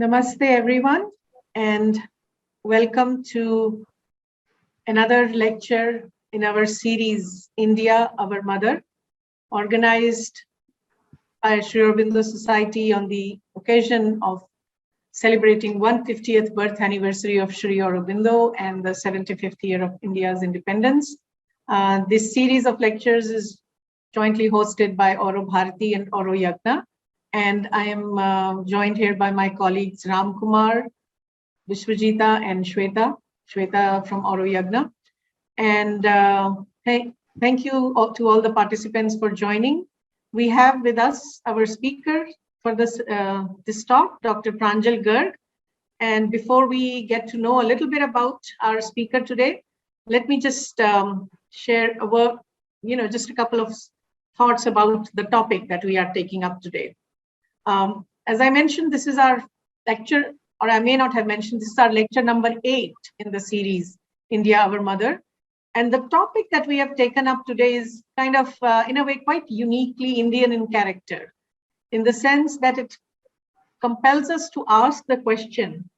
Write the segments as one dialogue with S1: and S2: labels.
S1: Namaste, everyone, and welcome to another lecture in our series, India, Our Mother, organized by Sri Aurobindo Society on the occasion of celebrating 150th birth anniversary of Sri Aurobindo and the 75th year of India's independence. This series of lectures is jointly hosted by AuroBharati and AuroYagna. And I am joined here by my colleagues Ram Kumar, Vishwajita, and Shweta from AuroYagna. And thank you to all the participants for joining. We have with us our speaker for this talk, Dr. Pranjal Garg. And before we get to know a little bit about our speaker today, let me just share just a couple of thoughts about the topic that we are taking up today. As I mentioned, this is our lecture, or I may not have mentioned, this is our lecture number 8 in the series, India, Our Mother. And the topic that we have taken up today is kind of, in a way, quite uniquely Indian in character, in the sense that it compels us to ask the question,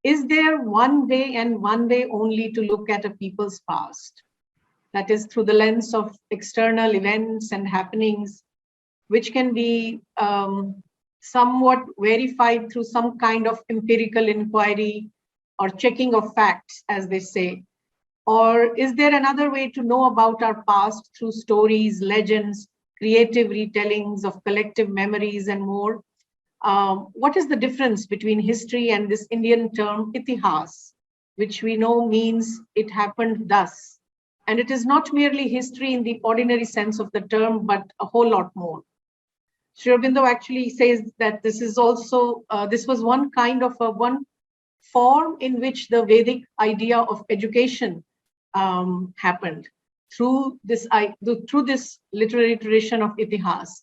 S1: is there one way and one way only to look at a people's past? That is through the lens of external events and happenings, which can be somewhat verified through some kind of empirical inquiry or checking of facts, as they say? Or is there another way to know about our past through stories, legends, creative retellings of collective memories and more? What is the difference between history and this Indian term Itihāsa, which we know means it happened thus? And it is not merely history in the ordinary sense of the term, but a whole lot more. Sri Aurobindo actually says that this is also, this was one kind of one form in which the Vedic idea of education happened through this literary tradition of Itihāsa.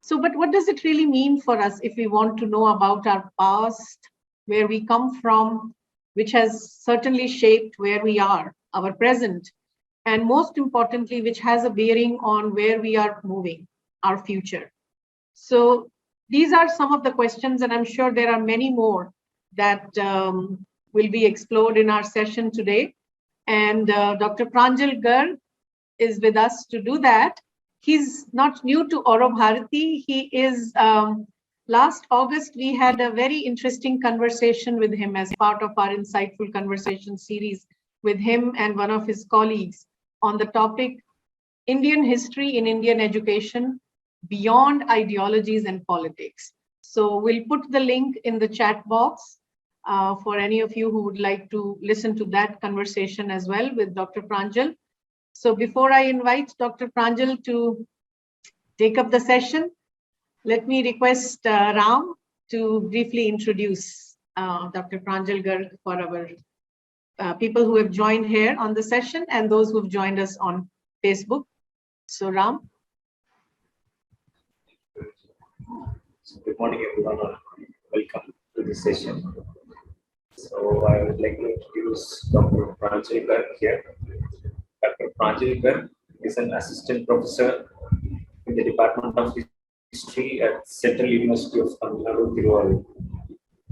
S1: So, but what does it really mean for us if we want to know about our past, where we come from, which has certainly shaped where we are, our present, and most importantly, which has a bearing on where we are moving, our future? So these are some of the questions, and I'm sure there are many more that will be explored in our session today. And Dr. Pranjal Garg is with us to do that. He's not new to AuroBharati. He is, last August, we had a very interesting conversation with him as part of our insightful conversation series with him and one of his colleagues on the topic, Indian history in Indian education, beyond ideologies and politics. So we'll put the link in the chat box for any of you who would like to listen to that conversation as well with Dr. Pranjal. So before I invite Dr. Pranjal to take up the session, let me request Ram to briefly introduce Dr. Pranjal Garg for our people who have joined here on the session and those who've joined us on Facebook. So Ram.
S2: Good morning, everyone, and welcome to this session. So I would like to introduce Dr. Pranjal Garg here. Dr. Pranjal Garg is an assistant professor in the Department of History at Central University of Tamil Nadu, Tiruvallur.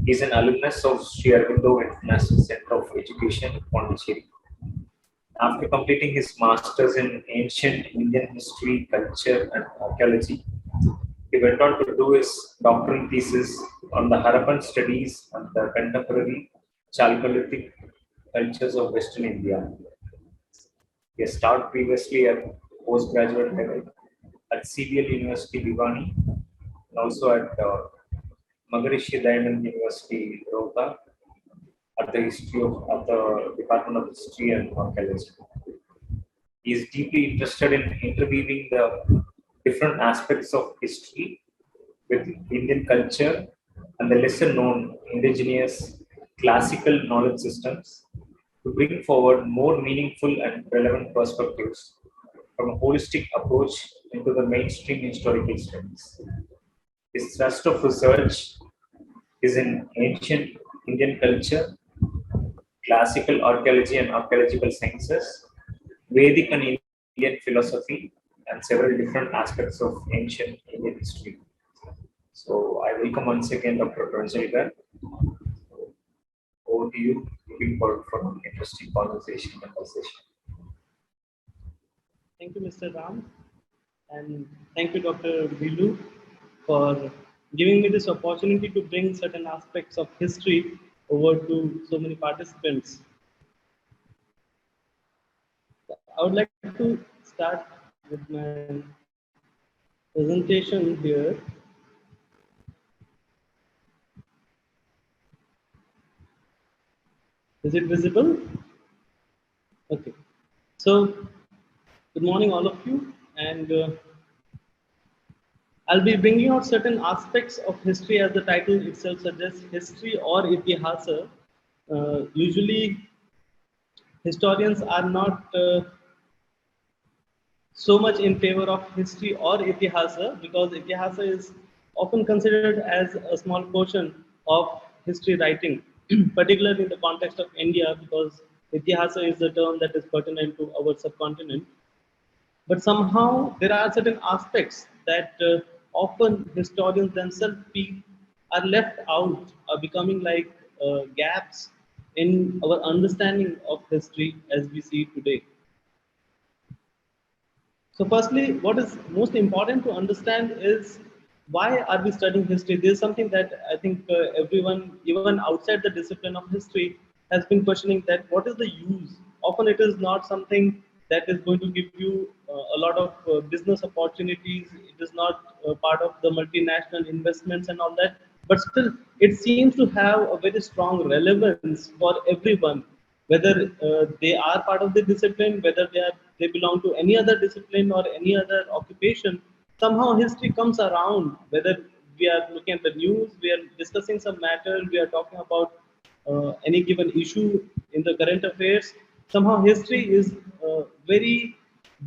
S2: He is an alumnus of Sri Aurobindo International Center of Education, Pondicherry. After completing his masters in ancient Indian history, culture, and archaeology, he went on to do his doctoral thesis on the Harappan studies and the contemporary Chalcolithic cultures of Western India. He has taught previously at postgraduate level at CBL University, Bhiwani, and also at Maharishi Dayanand University, Rohtak, at the Department of History and Archaeology. He is deeply interested in interweaving the different aspects of history with Indian culture and the lesser known indigenous classical knowledge systems to bring forward more meaningful and relevant perspectives from a holistic approach into the mainstream historical studies. His thrust of research is in ancient Indian culture, classical archaeology and archaeological sciences, Vedic and Indian philosophy, and several different aspects of ancient Indian history. So I welcome once again Dr. Pranjal Garg. over to you. Looking forward for an interesting conversation and session.
S3: Thank you, Mr. Ram, and thank you, Dr. Beloo, for giving me this opportunity to bring certain aspects of history over to so many participants. I would like to start with my presentation here. Is it visible? Okay. So, good morning, all of you, and I'll be bringing out certain aspects of history as the title itself suggests, history or Itihasa. Usually, historians are not so much in favor of history or Itihasa because Itihasa is often considered as a small portion of history writing, particularly in the context of India because Itihasa is the term that is pertinent to our subcontinent. But somehow there are certain aspects that often historians themselves feel are left out, are becoming like gaps in our understanding of history as we see today. So, firstly, what is most important to understand is why are we studying history? This is something that I think everyone, even outside the discipline of history, has been questioning that what is the use? Often it is not something that is going to give you a lot of business opportunities. It is not part of the multinational investments and all that. But still, it seems to have a very strong relevance for everyone whether they are part of the discipline, whether they belong to any other discipline or any other occupation. Somehow history comes around. Whether we are looking at the news, we are discussing some matter, we are talking about any given issue in the current affairs. Somehow history is very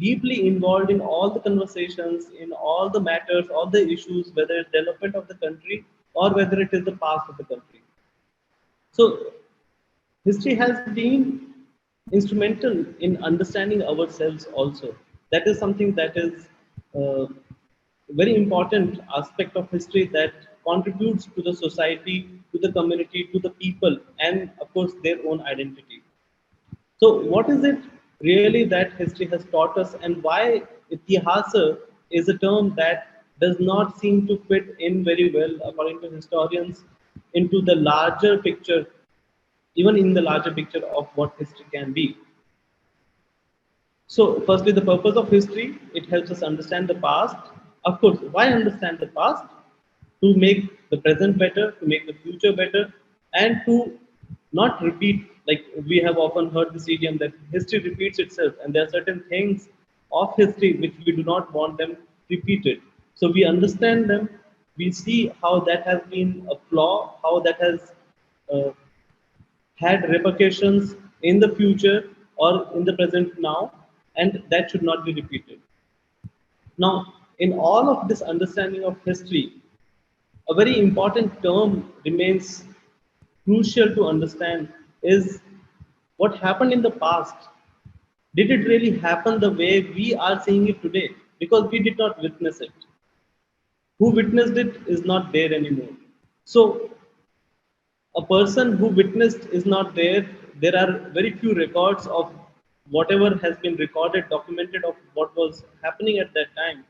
S3: deeply involved in all the conversations, in all the matters, all the issues, whether it's development of the country or whether it is the past of the country. So history has been instrumental in understanding ourselves also. That is something that is a very important aspect of history that contributes to the society, to the community, to the people, and of course their own identity. So, what is it really that history has taught us, and why Itihasa is a term that does not seem to fit in very well, according to historians, into the larger picture, even in the larger picture of what history can be. So, firstly, the purpose of history, it helps us understand the past. Of course, why understand the past? To make the present better, to make the future better, and to not repeat, like we have often heard this idiom that history repeats itself, and there are certain things of history which we do not want them repeated. So, we understand them, we see how that has been a flaw, how that has uh, had repercussions in the future or in the present now, and that should not be repeated. Now, in all of this understanding of history, a very important term remains crucial to understand is what happened in the past. Did it really happen the way we are seeing it today? Because we did not witness it. Who witnessed it is not there anymore. So, a person who witnessed is not there. There are very few records of whatever has been recorded, documented of what was happening at that time.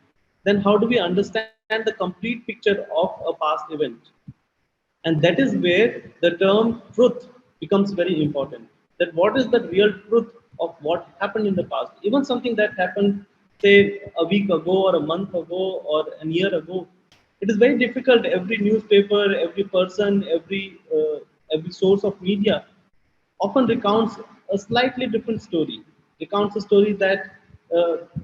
S3: Then how do we understand the complete picture of a past event? And that is where the term truth becomes very important. That what is the real truth of what happened in the past? Even something that happened, say, a week ago or a month ago or a year ago, it is very difficult. Every newspaper, every person, every source of media often recounts a slightly different story, recounts a story that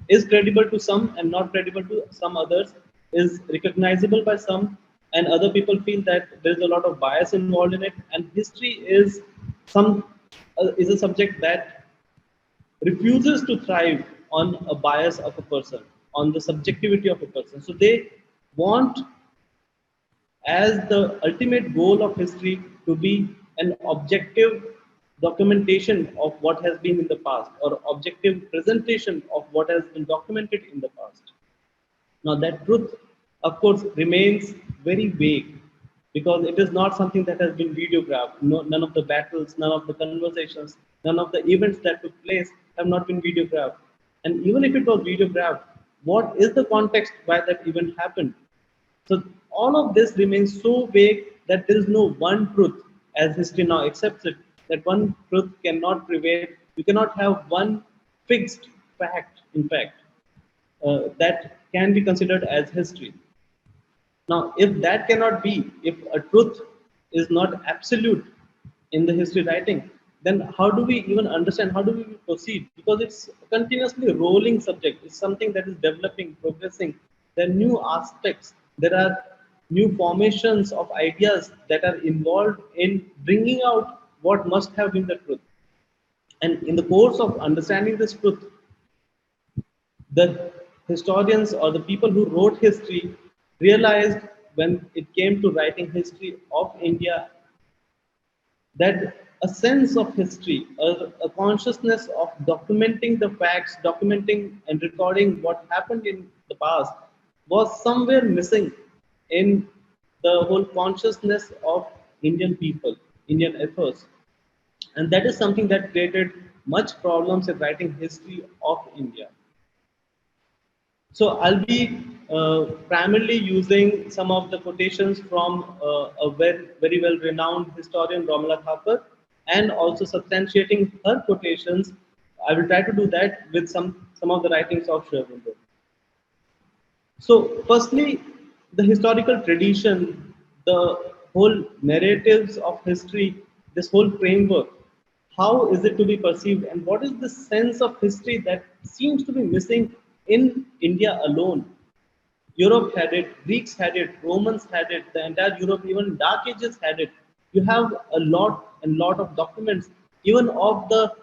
S3: is credible to some and not credible to some others, is recognizable by some, and other people feel that there is a lot of bias involved in it. And history is some is a subject that refuses to thrive on a bias of a person, on the subjectivity of a person. So they want as the ultimate goal of history to be an objective documentation of what has been in the past or objective presentation of what has been documented in the past. Now, that truth, of course, remains very vague because it is not something that has been videographed. No, none of the battles, none of the conversations, none of the events that took place have not been videographed. And even if it was videographed, what is the context why that event happened? So all of this remains so vague that there is no one truth, as history now accepts it, that one truth cannot prevail. You cannot have one fixed fact, in fact, that can be considered as history. Now, if that cannot be, if a truth is not absolute in the history writing, then how do we even understand? How do we proceed? Because it's a continuously rolling subject. It's something that is developing, progressing. There are new aspects. There are new formations of ideas that are involved in bringing out what must have been the truth. And in the course of understanding this truth, the historians or the people who wrote history realized when it came to writing history of India that a sense of history, a consciousness of documenting the facts, documenting and recording what happened in the past was somewhere missing in the whole consciousness of Indian people, Indian ethos. And that is something that created much problems in writing history of India. So I'll be primarily using some of the quotations from a very well renowned historian, Romila Thapar, and also substantiating her quotations. I will try to do that with some of the writings of Aurobindo. So firstly, the historical tradition, the whole narratives of history, this whole framework, how is it to be perceived, and what is the sense of history that seems to be missing in India alone? Europe had it, Greeks had it, Romans had it, the entire Europe, even Dark Ages had it. You have a lot of documents, even of the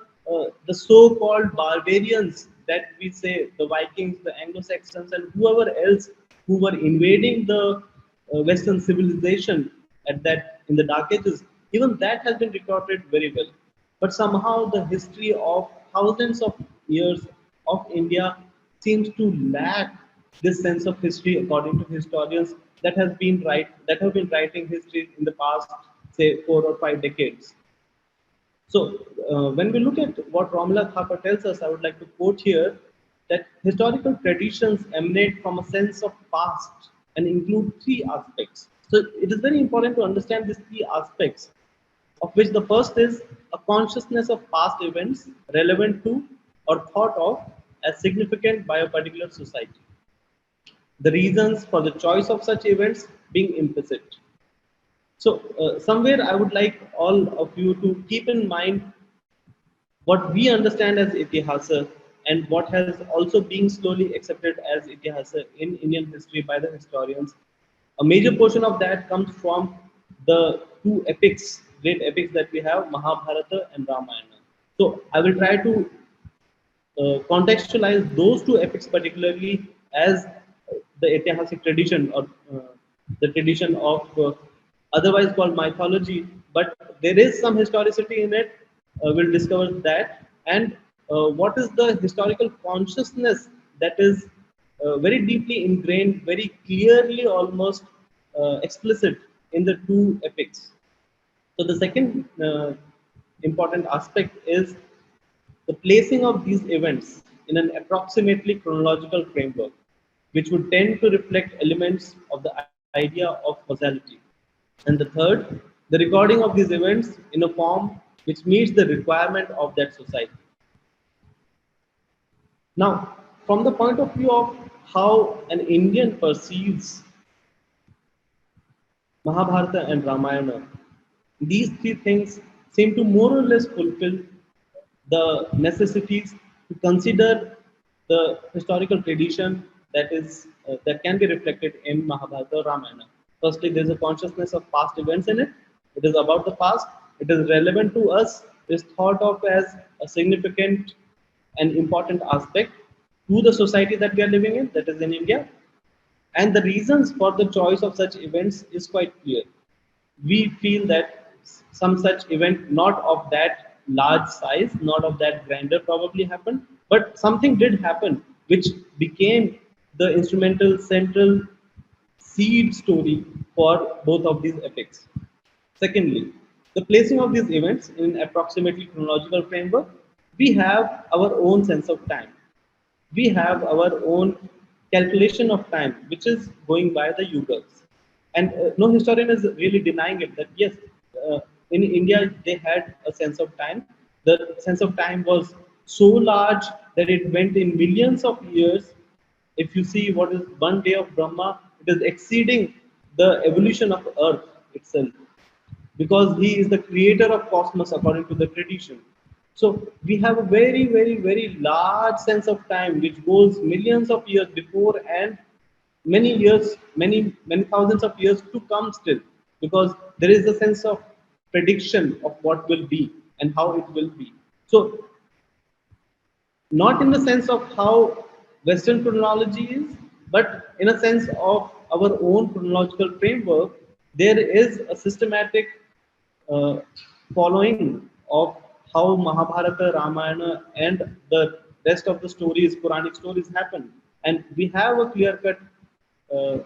S3: so-called barbarians that we say, the Vikings, the Anglo-Saxons, and whoever else who were invading the Western civilization at that in the Dark Ages. Even that has been recorded very well. But somehow the history of thousands of years of India seems to lack this sense of history, according to historians that have been writing history in the past, say 4 or 5 decades. So when we look at what Romila Thapar tells us, I would like to quote here that historical traditions emanate from a sense of past and include three aspects. So it is very important to understand these three aspects, of which the first is a consciousness of past events relevant to or thought of as significant by a particular society. The reasons for the choice of such events being implicit. So, somewhere I would like all of you to keep in mind what we understand as Itihasa and what has also been slowly accepted as Itihasa in Indian history by the historians. A major portion of that comes from the two epics, great epics that we have, Mahabharata and Ramayana. So, I will try to contextualize those two epics particularly as the Itihasic tradition or the tradition of otherwise called mythology, but there is some historicity in it. We'll discover that, and what is the historical consciousness that is very deeply ingrained, very clearly, almost explicit in the two epics. So the second important aspect is the placing of these events in an approximately chronological framework, which would tend to reflect elements of the idea of causality. And the third, the recording of these events in a form which meets the requirement of that society. Now, from the point of view of how an Indian perceives Mahabharata and Ramayana, these three things seem to more or less fulfill the necessities to consider the historical tradition that can be reflected in Mahabharata or Ramayana. Firstly, there is a consciousness of past events in it. It is about the past. It is relevant to us. It is thought of as a significant and important aspect to the society that we are living in, that is in India. And the reasons for the choice of such events is quite clear. We feel that some such event, not of that large size, not of that grandeur, probably happened, but something did happen which became the instrumental central seed story for both of these epics. Secondly, the placing of these events in approximately chronological framework, we have our own sense of time. We have our own calculation of time, which is going by the yugals. And no historian is really denying it that yes, in India they had a sense of time. The sense of time was so large that it went in millions of years. If you see what is one day of Brahma, it is exceeding the evolution of Earth itself because he is the creator of cosmos according to the tradition. So we have a very, very, very large sense of time which goes millions of years before and many years, many thousands of years to come still, because there is a sense of prediction of what will be and how it will be. So not in the sense of how Western chronology is, but in a sense of our own chronological framework, there is a systematic uh, following of how Mahabharata, Ramayana, and the rest of the stories, Puranic stories, happen. And we have a clear cut uh,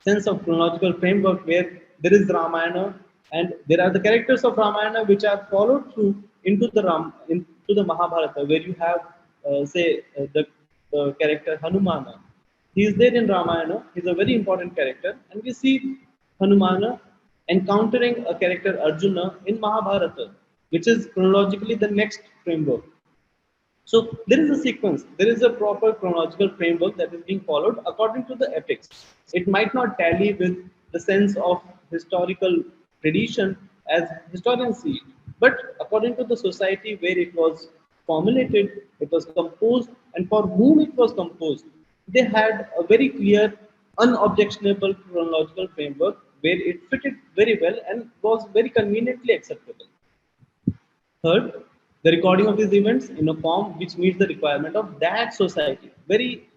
S3: sense of chronological framework where there is Ramayana and there are the characters of Ramayana which are followed through into the Mahabharata, where you have the character Hanumana. He is there in Ramayana. He's a very important character, and we see Hanumana encountering a character Arjuna in Mahabharata, which is chronologically the next framework. So there is a sequence, there is a proper chronological framework that is being followed according to the epics. It might not tally with the sense of historical tradition as historians see it, but according to the society where it was formulated, it was composed, and for whom it was composed, they had a very clear, unobjectionable chronological framework where it fitted very well and was very conveniently acceptable. Third, the recording of these events in a form which meets the requirement of that society. Very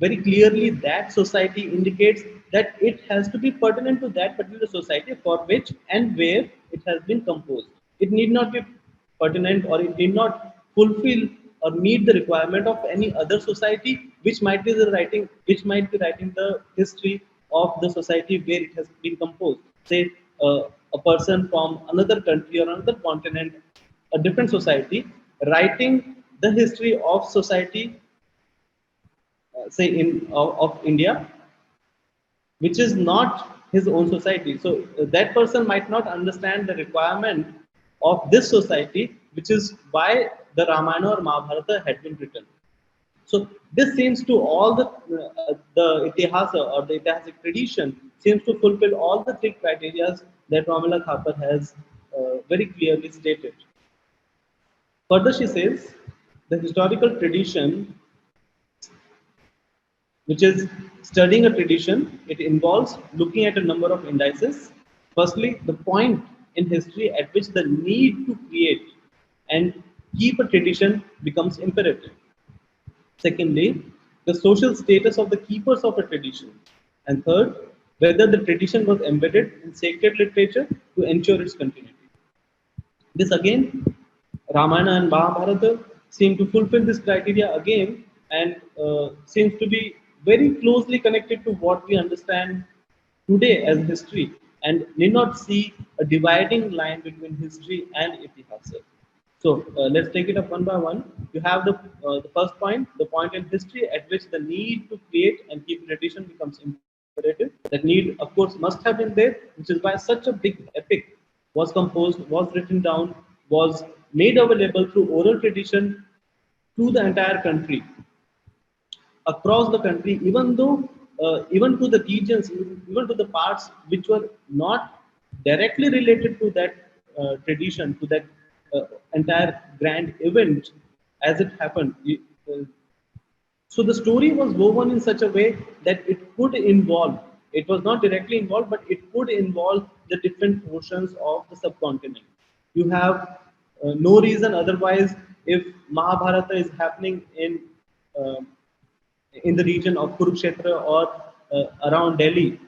S3: clearly, that society indicates that it has to be pertinent to that particular society for which and where it has been composed. It need not be pertinent or it need not fulfill or meet the requirement of any other society which might be writing the history of the society where it has been composed. Say a person from another country or another continent, a different society, writing the history of society, say of India, which is not his own society. So that person might not understand the requirement of this society, which is why the Ramayana or Mahabharata had been written. So this seems to all the Itihasa or the Itihasic tradition seems to fulfill all the three criteria that Romila Thapar has very clearly stated. Further, she says the historical tradition, which is studying a tradition, it involves looking at a number of indices. Firstly, the point in history at which the need to create and keep a tradition becomes imperative. Secondly, the social status of the keepers of a tradition. And third, whether the tradition was embedded in sacred literature to ensure its continuity. This again, Ramayana and Mahabharata seem to fulfill this criteria again and seems to be very closely connected to what we understand today as history and need not see a dividing line between history and Itihasa. So let's take it up one by one. You have the first point, the point in history at which the need to create and keep tradition becomes imperative. That need, of course, must have been there, which is why such a big epic was composed, was written down, was made available through oral tradition to the entire country, across the country, even though even to the regions, even to the parts which were not directly related to that tradition, to that entire grand event as it happened. So the story was woven in such a way that it could involve, it was not directly involved, but it could involve the different portions of the subcontinent. You have no reason otherwise if Mahabharata is happening uh, in the region of Kurukshetra or around Delhi,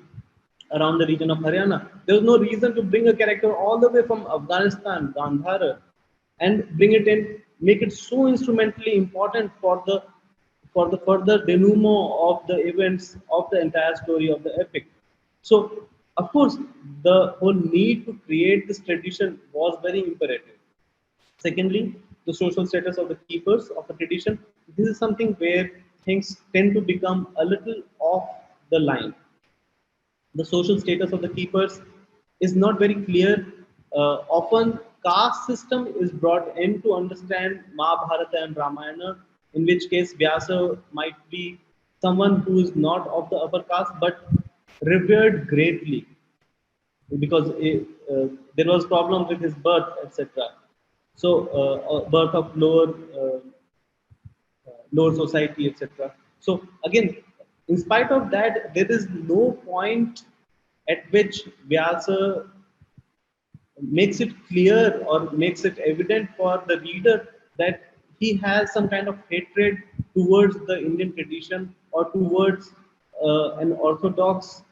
S3: around the region of Haryana. There was no reason to bring a character all the way from Afghanistan, Gandhara, and bring it in, make it so instrumentally important for the further denouement of the events of the entire story of the epic. So, of course, the whole need to create this tradition was very imperative. Secondly, the social status of the keepers of a tradition. This is something where things tend to become a little off the line. The social status of the keepers is not very clear. Often, caste system is brought in to understand Mahabharata and Ramayana, in which case Vyasa might be someone who is not of the upper caste but revered greatly because there was problem with his birth, etc. So, birth of lower society, etc. So again, in spite of that, there is no point at which Vyasa makes it clear or makes it evident for the reader that he has some kind of hatred towards the Indian tradition or towards an orthodox,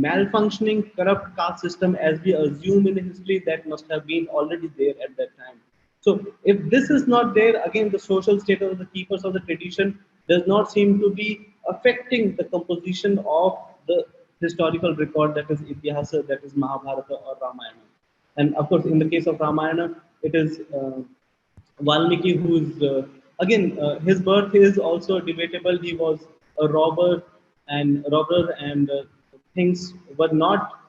S3: malfunctioning, corrupt caste system as we assume in history that must have been already there at that time. So, if this is not there, again, the social status of the keepers of the tradition does not seem to be affecting the composition of the historical record that is Itihasa, that is Mahabharata or Ramayana. And of course, in the case of Ramayana, it is Valmiki who is, again, his birth is also debatable. He was a robber, and things were not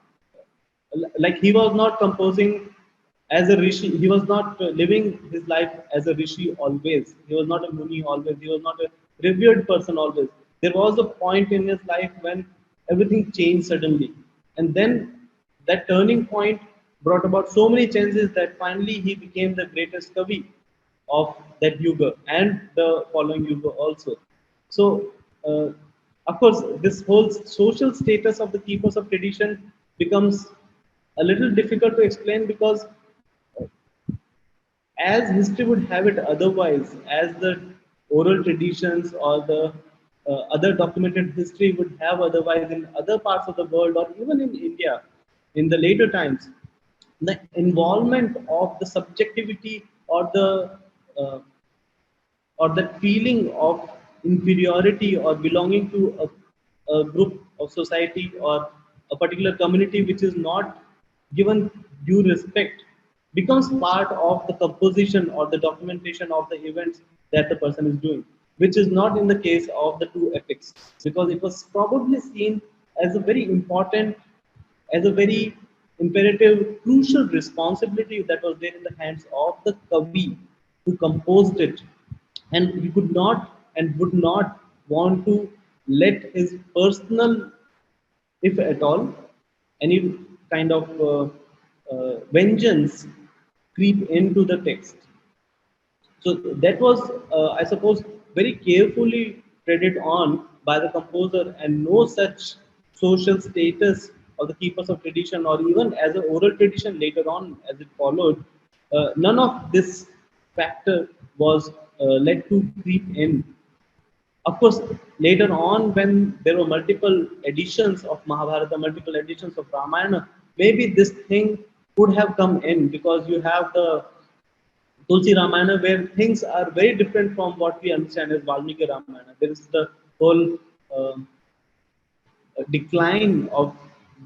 S3: like he was not composing as a rishi. He was not living his life as a rishi always. He was not a muni always. He was not a revered person always. There was a point in his life when everything changed suddenly, and then that turning point brought about so many changes that finally he became the greatest kavi of that yuga and the following yuga also. So, uh, of course, this whole social status of the keepers of tradition becomes a little difficult to explain because, as history would have it otherwise, as the oral traditions or the other documented history would have otherwise in other parts of the world or even in India in the later times, the involvement of the subjectivity or the uh, or that feeling of inferiority or belonging to a group of society or a particular community which is not given due respect becomes part of the composition or the documentation of the events that the person is doing, which is not in the case of the two epics, because it was probably seen as a very important, as a very imperative, crucial responsibility that was there in the hands of the Kavi who composed it. And he could not and would not want to let his personal, if at all, any kind of vengeance creep into the text. So that was, I suppose, very carefully treaded on by the composer, and no such social status of the keepers of tradition, or even as an oral tradition later on as it followed, none of this factor was let to creep in. Of course, later on, when there were multiple editions of Mahabharata, multiple editions of Ramayana, maybe this thing could have come in because you have the Tulsi Ramayana, where things are very different from what we understand as Valmiki Ramayana. There is the whole decline of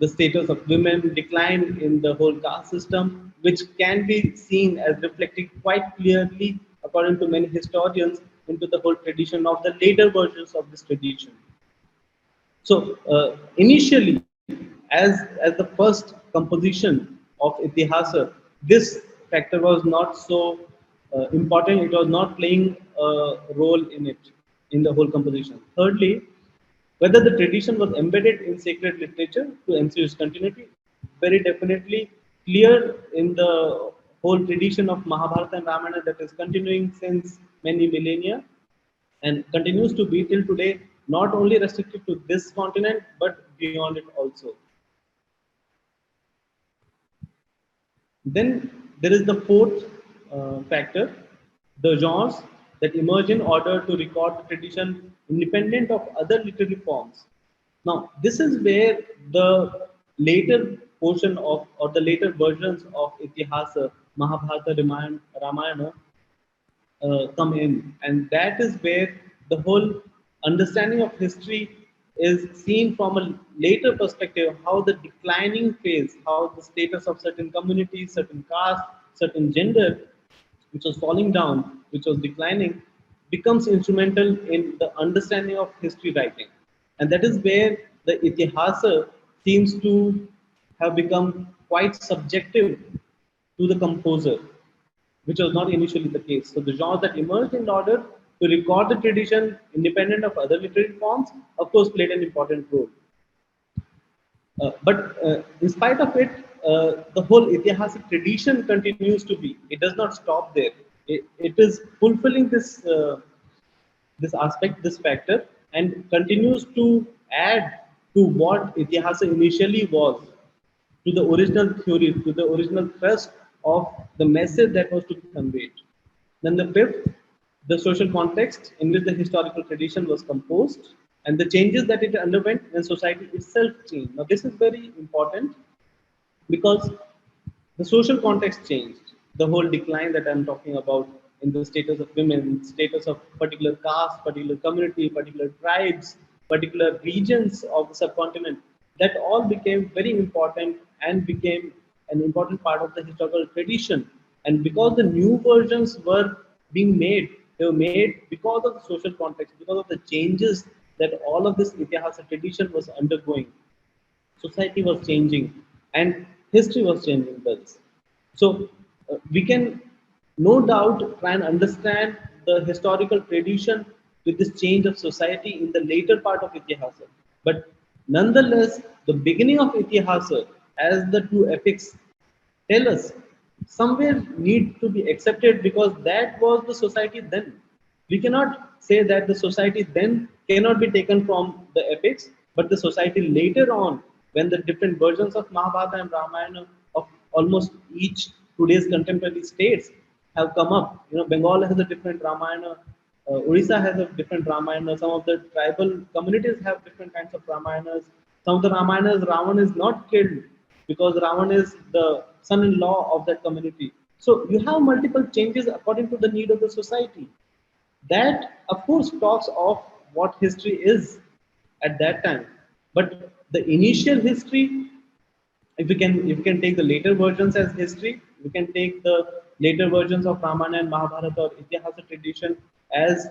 S3: the status of women, decline in the whole caste system, which can be seen as reflecting quite clearly, according to many historians, into the whole tradition of the later versions of this tradition. So initially, as the first composition of Itihasa, this factor was not so important. It was not playing a role in it, in the whole composition. Thirdly, whether the tradition was embedded in sacred literature to ensure its continuity, very definitely clear in the whole tradition of Mahabharata and Ramayana that is continuing since many millennia and continues to be till today, not only restricted to this continent but beyond it also. Then there is the fourth factor, the genres that emerge in order to record the tradition independent of other literary forms. Now, this is where the later portion of, or the later versions of Itihasa, Mahabharata, Ramayana come in, and that is where the whole understanding of history is seen from a later perspective, how the declining phase, how the status of certain communities, certain caste, certain gender, which was falling down, which was declining, becomes instrumental in the understanding of history writing. And that is where the Itihasa seems to have become quite subjective to the composer, which was not initially the case. So the genre that emerged in order to record the tradition independent of other literary forms, of course, played an important role. But in spite of it, the whole Itihasa tradition continues to be. It does not stop there. It is fulfilling this aspect, this factor, and continues to add to what Itihasa initially was, to the original theory, to the original thrust of the message that was to be conveyed. Then the fifth, the social context in which the historical tradition was composed and the changes that it underwent when society itself changed. Now, this is very important because the social context changed. The whole decline that I'm talking about in the status of women, status of particular caste, particular community, particular tribes, particular regions of the subcontinent, that all became very important and became an important part of the historical tradition. And because the new versions were being made, they were made because of the social context, because of the changes that all of this Itihasa tradition was undergoing. Society was changing and history was changing thus. So we can no doubt try and understand the historical tradition with this change of society in the later part of Itihasa. But nonetheless, the beginning of Itihasa, as the two epics tell us, somewhere need to be accepted because that was the society then. We cannot say that the society then cannot be taken from the epics, but the society later on, when the different versions of Mahabharata and Ramayana of almost each today's contemporary states have come up. You know, Bengal has a different Ramayana, Orissa has a different Ramayana, some of the tribal communities have different kinds of Ramayanas. Some of the Ramayanas, Ravan is not killed because Ravan is the son-in-law of that community. So you have multiple changes according to the need of the society. That, of course, talks of what history is at that time. But the initial history, if we can take the later versions as history, we can take the later versions of Ramayana and Mahabharata or Itihasa tradition as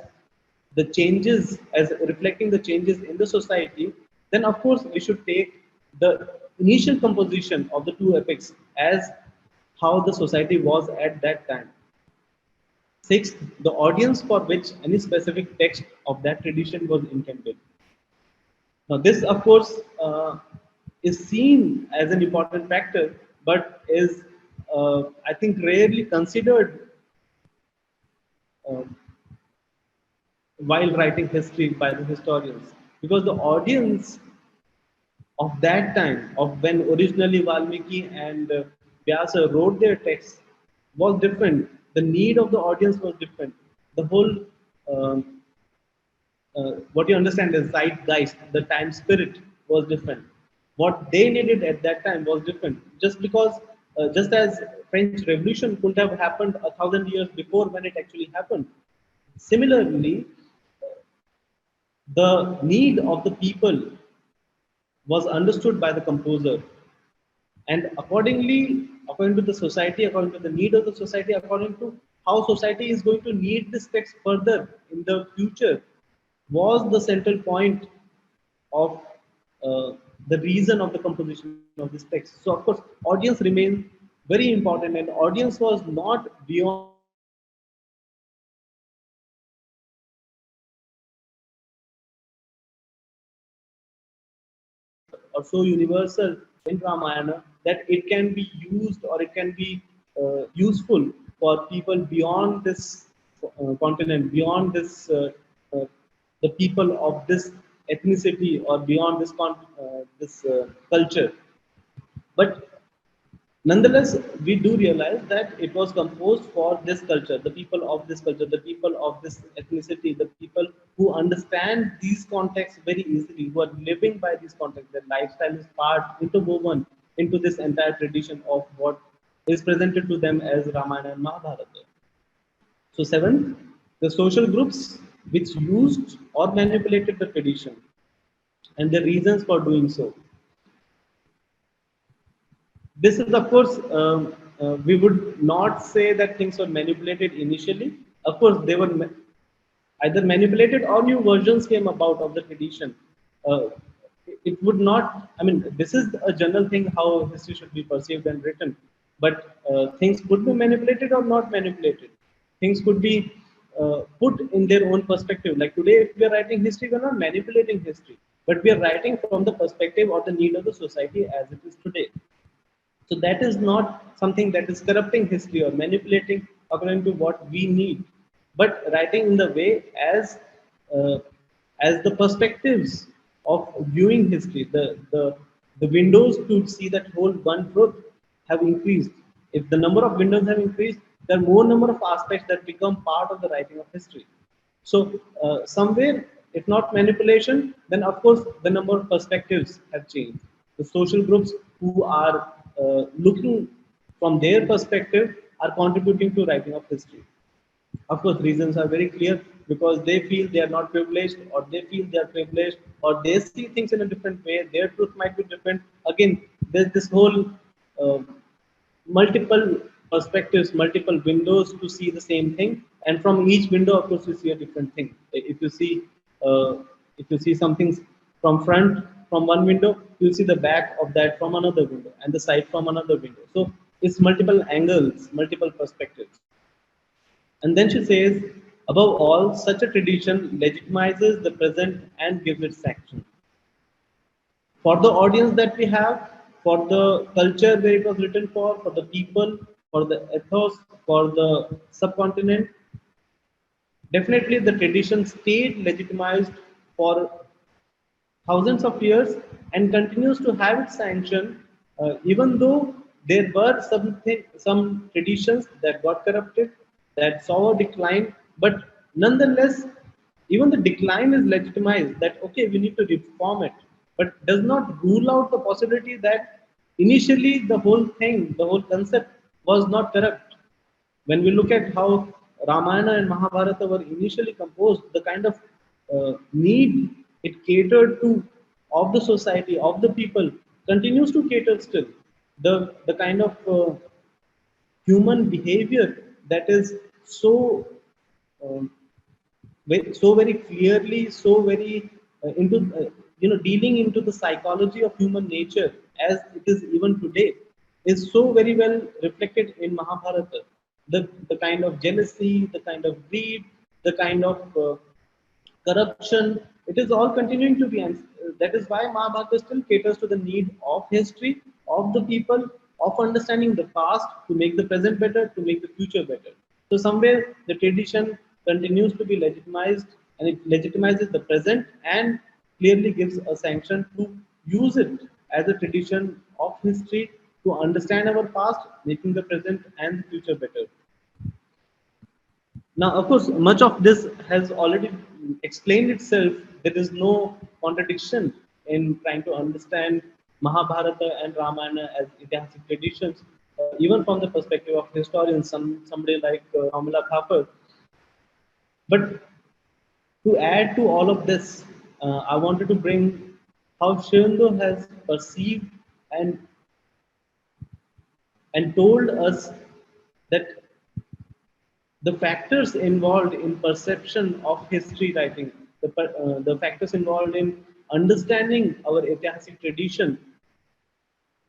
S3: the changes, as reflecting the changes in the society, then of course we should take the initial composition of the two epics as how the society was at that time. Sixth, the audience for which any specific text of that tradition was intended. Now, this, of course, is seen as an important factor, but is, I think, rarely considered uh, while writing history by the historians, because the audience of that time, of when originally Valmiki and Vyasa wrote their texts, was different. The need of the audience was different. The whole um, what you understand as zeitgeist, the time spirit was different. What they needed at that time was different. Just because, just as French Revolution could have happened 1,000 years before when it actually happened. Similarly, the need of the people was understood by the composer, and accordingly, according to the society, according to the need of the society, according to how society is going to need this text further in the future, was the central point of uh, the reason of the composition of this text. So, of course, audience remained very important, and audience was not beyond or so universal in Ramayana that it can be used or it can be useful for people beyond this continent, beyond this uh, the people of this ethnicity or beyond this culture. But nonetheless, we do realize that it was composed for this culture, the people of this culture, the people of this ethnicity, the people who understand these contexts very easily, who are living by these contexts. Their lifestyle is part interwoven into this entire tradition of what is presented to them as Ramayana and Mahabharata. So, seventh, the social groups which used or manipulated the tradition and the reasons for doing so. This is, of course, we would not say that things were manipulated initially. Of course, they were either manipulated or new versions came about of the tradition. Uh, it would not, I mean, this is a general thing how history should be perceived and written, but things could be manipulated or not manipulated. Things could be put in their own perspective. Like today, if we are writing history, we are not manipulating history, but we are writing from the perspective or the need of the society as it is today. So that is not something that is corrupting history or manipulating according to what we need, but writing in the way uh, as the perspectives of viewing history, the windows to see that whole one truth have increased. If the number of windows have increased, there are more number of aspects that become part of the writing of history. So somewhere, if not manipulation, then of course the number of perspectives have changed. The social groups who are looking from their perspective are contributing to writing of history. Of course, reasons are very clear because they feel they are not privileged, or they feel they are privileged, or they see things in a different way. Their truth might be different. Again, there's this whole uh, multiple perspectives, multiple windows to see the same thing, and from each window, of course, you see a different thing. Uh, if you see something from front from one window, you'll see the back of that from another window, and the side from another window. So it's multiple angles, multiple perspectives. And then she says, above all, such a tradition legitimizes the present and gives it sanction. For the audience that we have, for the culture where it was written for the people, for the ethos, for the subcontinent, definitely the tradition stayed legitimized for thousands of years and continues to have its sanction, even though there were some traditions that got corrupted, that saw a decline, but nonetheless, even the decline is legitimized that okay, we need to reform it, but does not rule out the possibility that initially the whole thing, the whole concept was not corrupt. When we look at how Ramayana and Mahabharata were initially composed, the kind of need it catered to of the society, of the people, continues to cater still. The kind of human behavior that is so um, so very clearly, so very into dealing into the psychology of human nature as it is even today, is so very well reflected in Mahabharata. The kind of jealousy, the kind of greed, the kind of corruption, it is all continuing to be, and that is why Mahabharata still caters to the need of history, of the people, of understanding the past to make the present better, to make the future better. So somewhere the tradition continues to be legitimized, and it legitimizes the present and clearly gives a sanction to use it as a tradition of history to understand our past, making the present and the future better. Now, of course, much of this has already explained itself. There is no contradiction in trying to understand Mahabharata and Ramayana as Itihasic traditions, even from the perspective of historians, somebody like Amila Thapar. But to add to all of this, I wanted to bring how Shirndo has perceived and told us that the factors involved in perception of history writing, the factors involved in understanding our Itihasic tradition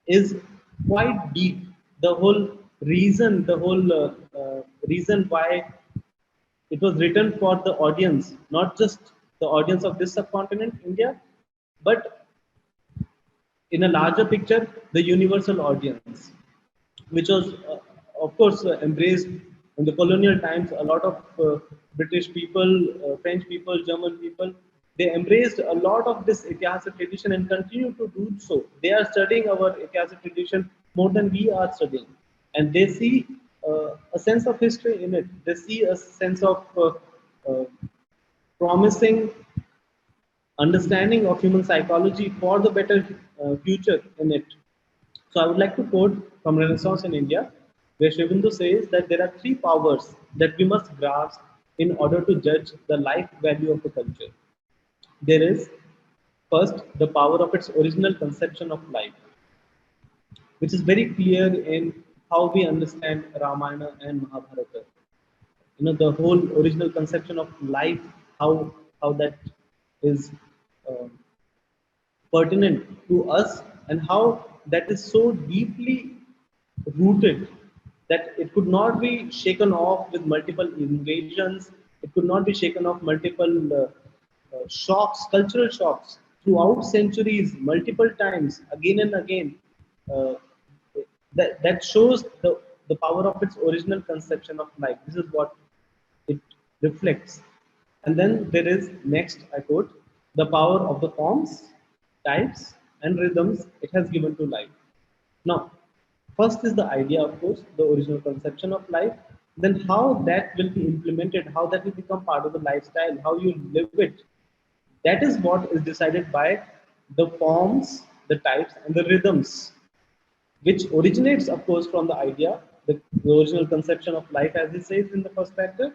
S3: is quite deep. The whole reason why it was written for the audience, not just the audience of this subcontinent, India, but in a larger picture, the universal audience, which was, of course, embraced in the colonial times. A lot of British people, French people, German people, they embraced a lot of this Itihasa tradition and continue to do so. They are studying our Itihasa tradition more than we are studying, and they see a sense of history in it. They see a sense of uh, promising understanding of human psychology for the better future in it. So I would like to quote from Renaissance in India, where Aurobindo says that there are three powers that we must grasp in order to judge the life value of a culture. There is first the power of its original conception of life, which is very clear in how we understand Ramayana and Mahabharata. The whole original conception of life, how that is uh, pertinent to us, and how that is so deeply rooted that it could not be shaken off with multiple invasions. It could not be shaken off multiple shocks, cultural shocks throughout centuries, multiple times, again and again. Uh, that shows the power of its original conception of life. This is what it reflects. And then there is next, I quote, the power of the forms, types, and rhythms it has given to life. Now, first is the idea, of course, the original conception of life. Then how that will be implemented, how that will become part of the lifestyle, how you live it. That is what is decided by the forms, the types, and the rhythms, which originates, of course, from the idea, the original conception of life, as he says in the first factor,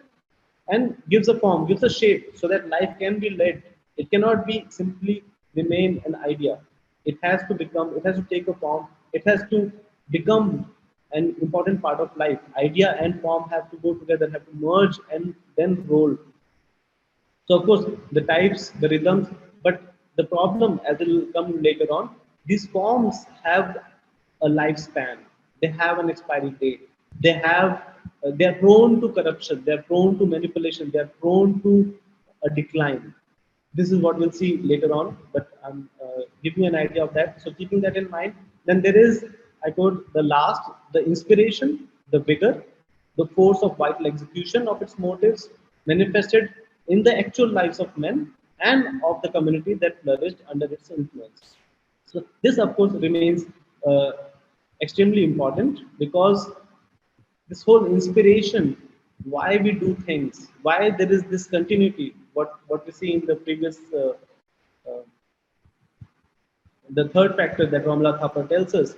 S3: and gives a form, gives a shape, so that life can be led. It cannot be simply remain an idea. It has to become, it has to take a form, it has to become an important part of life. Idea and form have to go together, have to merge and then roll. So of course, the types, the rhythms, but the problem, as it will come later on, these forms have a lifespan. They have an expiry date. They are prone to corruption. They are prone to manipulation. They are prone to a decline. This is what we'll see later on, but I'm giving you an idea of that. So keeping that in mind, then there is, I quote, the last, the inspiration, the vigor, the force of vital execution of its motives manifested in the actual lives of men and of the community that flourished under its influence. So this, of course, remains uh, extremely important, because this whole inspiration, why we do things, why there is this continuity, what we see in the previous, uh, the third factor that Ramla Thapar tells us,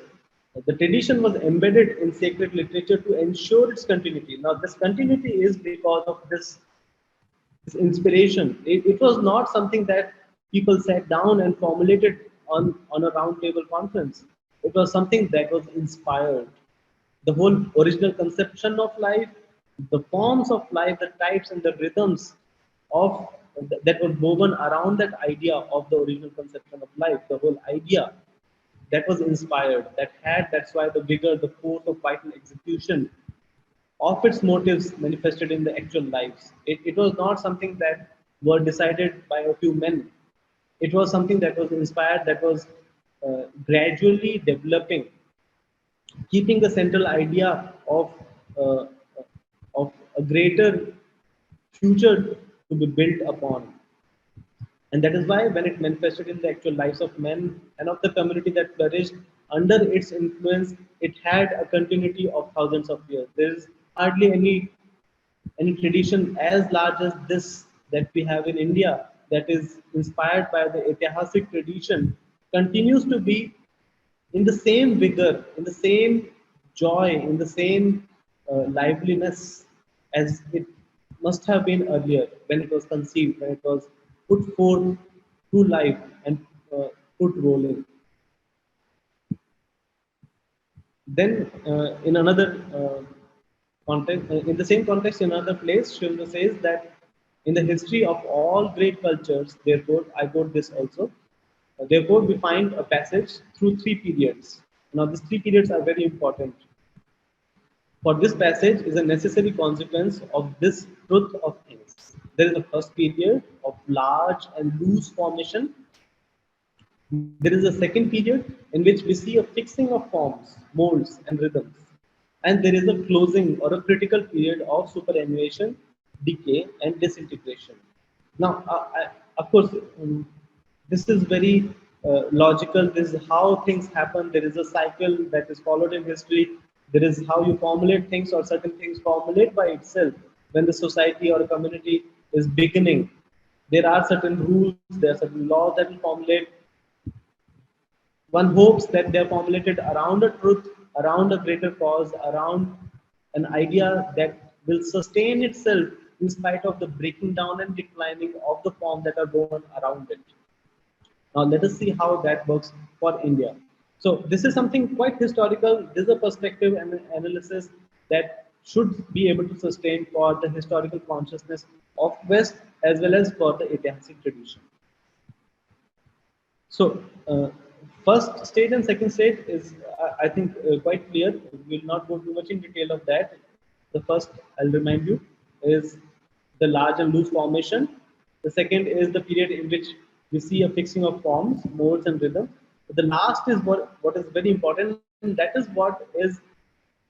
S3: the tradition was embedded in sacred literature to ensure its continuity. Now, this continuity is because of this inspiration. It was not something that people sat down and formulated on a round table conference. It was something that was inspired. The whole original conception of life, the forms of life, the types and the rhythms of that were woven around that idea of the original conception of life, the whole idea that was inspired, that had, that's why the vigor, the force of vital execution of its motives manifested in the actual lives. It was not something that were decided by a few men. It was something that was inspired, that was gradually developing, keeping the central idea uh, of a greater future to be built upon. And that is why, when it manifested in the actual lives of men and of the community that flourished under its influence, it had a continuity of thousands of years. There is hardly any tradition as large as this that we have in India, that is inspired by the Itihasic tradition, continues to be in the same vigor, in the same joy, in the same liveliness as it must have been earlier, when it was conceived, when it was put forth to life and put rolling. Then, in another context, in the same context, in another place, Shilda says that in the history of all great cultures, therefore, I quote this also, therefore, we find a passage through three periods. Now, these three periods are very important. For this passage is a necessary consequence of this truth of things. There is a first period of large and loose formation. There is a second period in which we see a fixing of forms, molds, and rhythms. And there is a closing or a critical period of superannuation, decay, and disintegration. Now, of course, this is very logical. This is how things happen. There is a cycle that is followed in history. There is how you formulate things, or certain things formulate by itself when the society or community is beginning. There are certain rules, there are certain laws that will formulate. One hopes that they are formulated around a truth, around a greater cause, around an idea that will sustain itself in spite of the breaking down and declining of the forms that are born around it. Now let us see how that works for India. So this is something quite historical. This is a perspective and an analysis that should be able to sustain for the historical consciousness of West as well as for the Itihasic tradition. So first stage and second stage is, I think, quite clear. We will not go too much in detail of that. The first, I'll remind you, is the large and loose formation. The second is the period in which we see a fixing of forms, modes, and rhythm. The last is what is very important, and that is what is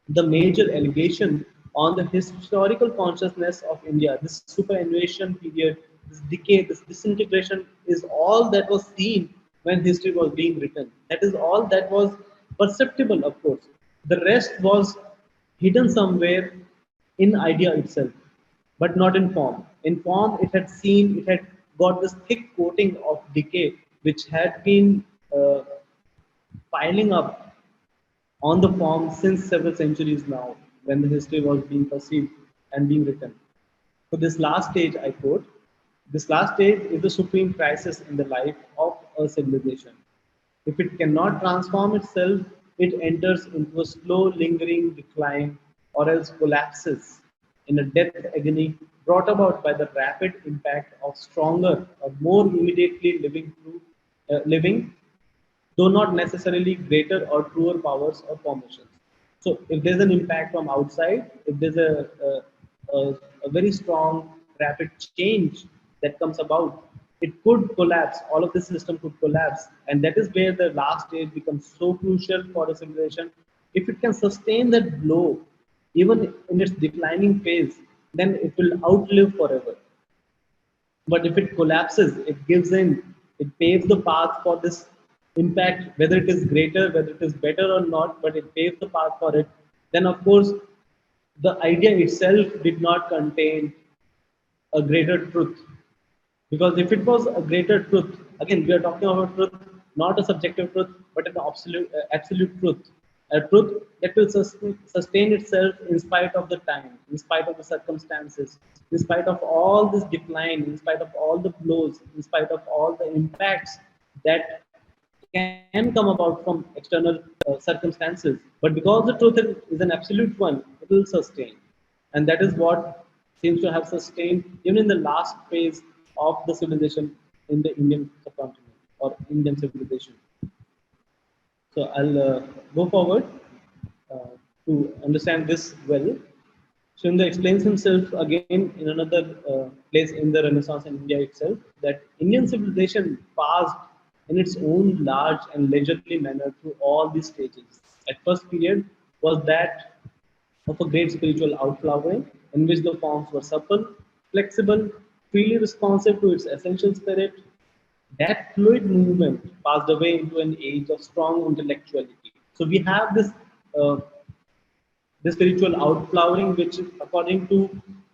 S3: the major allegation on the historical consciousness of India. This superannuation period, this decay, this disintegration is all that was seen when history was being written. That is all that was perceptible, of course. The rest was hidden somewhere in idea itself, but not in form. In form, it had seen, it had got this thick coating of decay, which had been piling up on the form since several centuries now, when the history was being perceived and being written. So this last stage, I quote, this last stage is the supreme crisis in the life of a civilization. If it cannot transform itself, it enters into a slow, lingering decline or else collapses in a death agony brought about by the rapid impact of stronger or more immediately living, though not necessarily greater or truer powers or formations. So if there's an impact from outside, if there's a very strong rapid change that comes about, it could collapse. All of the system could collapse, and that is where the last stage becomes so crucial for a civilization. If it can sustain that blow, even in its declining phase, then it will outlive forever. But if it collapses, it gives in, it paves the path for this impact, whether it is greater, whether it is better or not, but it paves the path for it. Then, of course, the idea itself did not contain a greater truth. Because if it was a greater truth, again, we are talking about truth, not a subjective truth, but an absolute truth. A truth that will sustain itself in spite of the time, in spite of the circumstances, in spite of all this decline, in spite of all the blows, in spite of all the impacts that can come about from external circumstances. But because the truth is an absolute one, it will sustain. And that is what seems to have sustained even in the last phase of the civilization in the Indian subcontinent or Indian civilization. So I'll go forward to understand this well. Srinda explains himself again in another place in the Renaissance in India itself, that Indian civilization passed in its own large and leisurely manner through all these stages. At first period was that of a great spiritual outflowering in which the forms were supple, flexible, freely responsive to its essential spirit. That fluid movement passed away into an age of strong intellectuality. So we have uh, this spiritual outflowering, which according to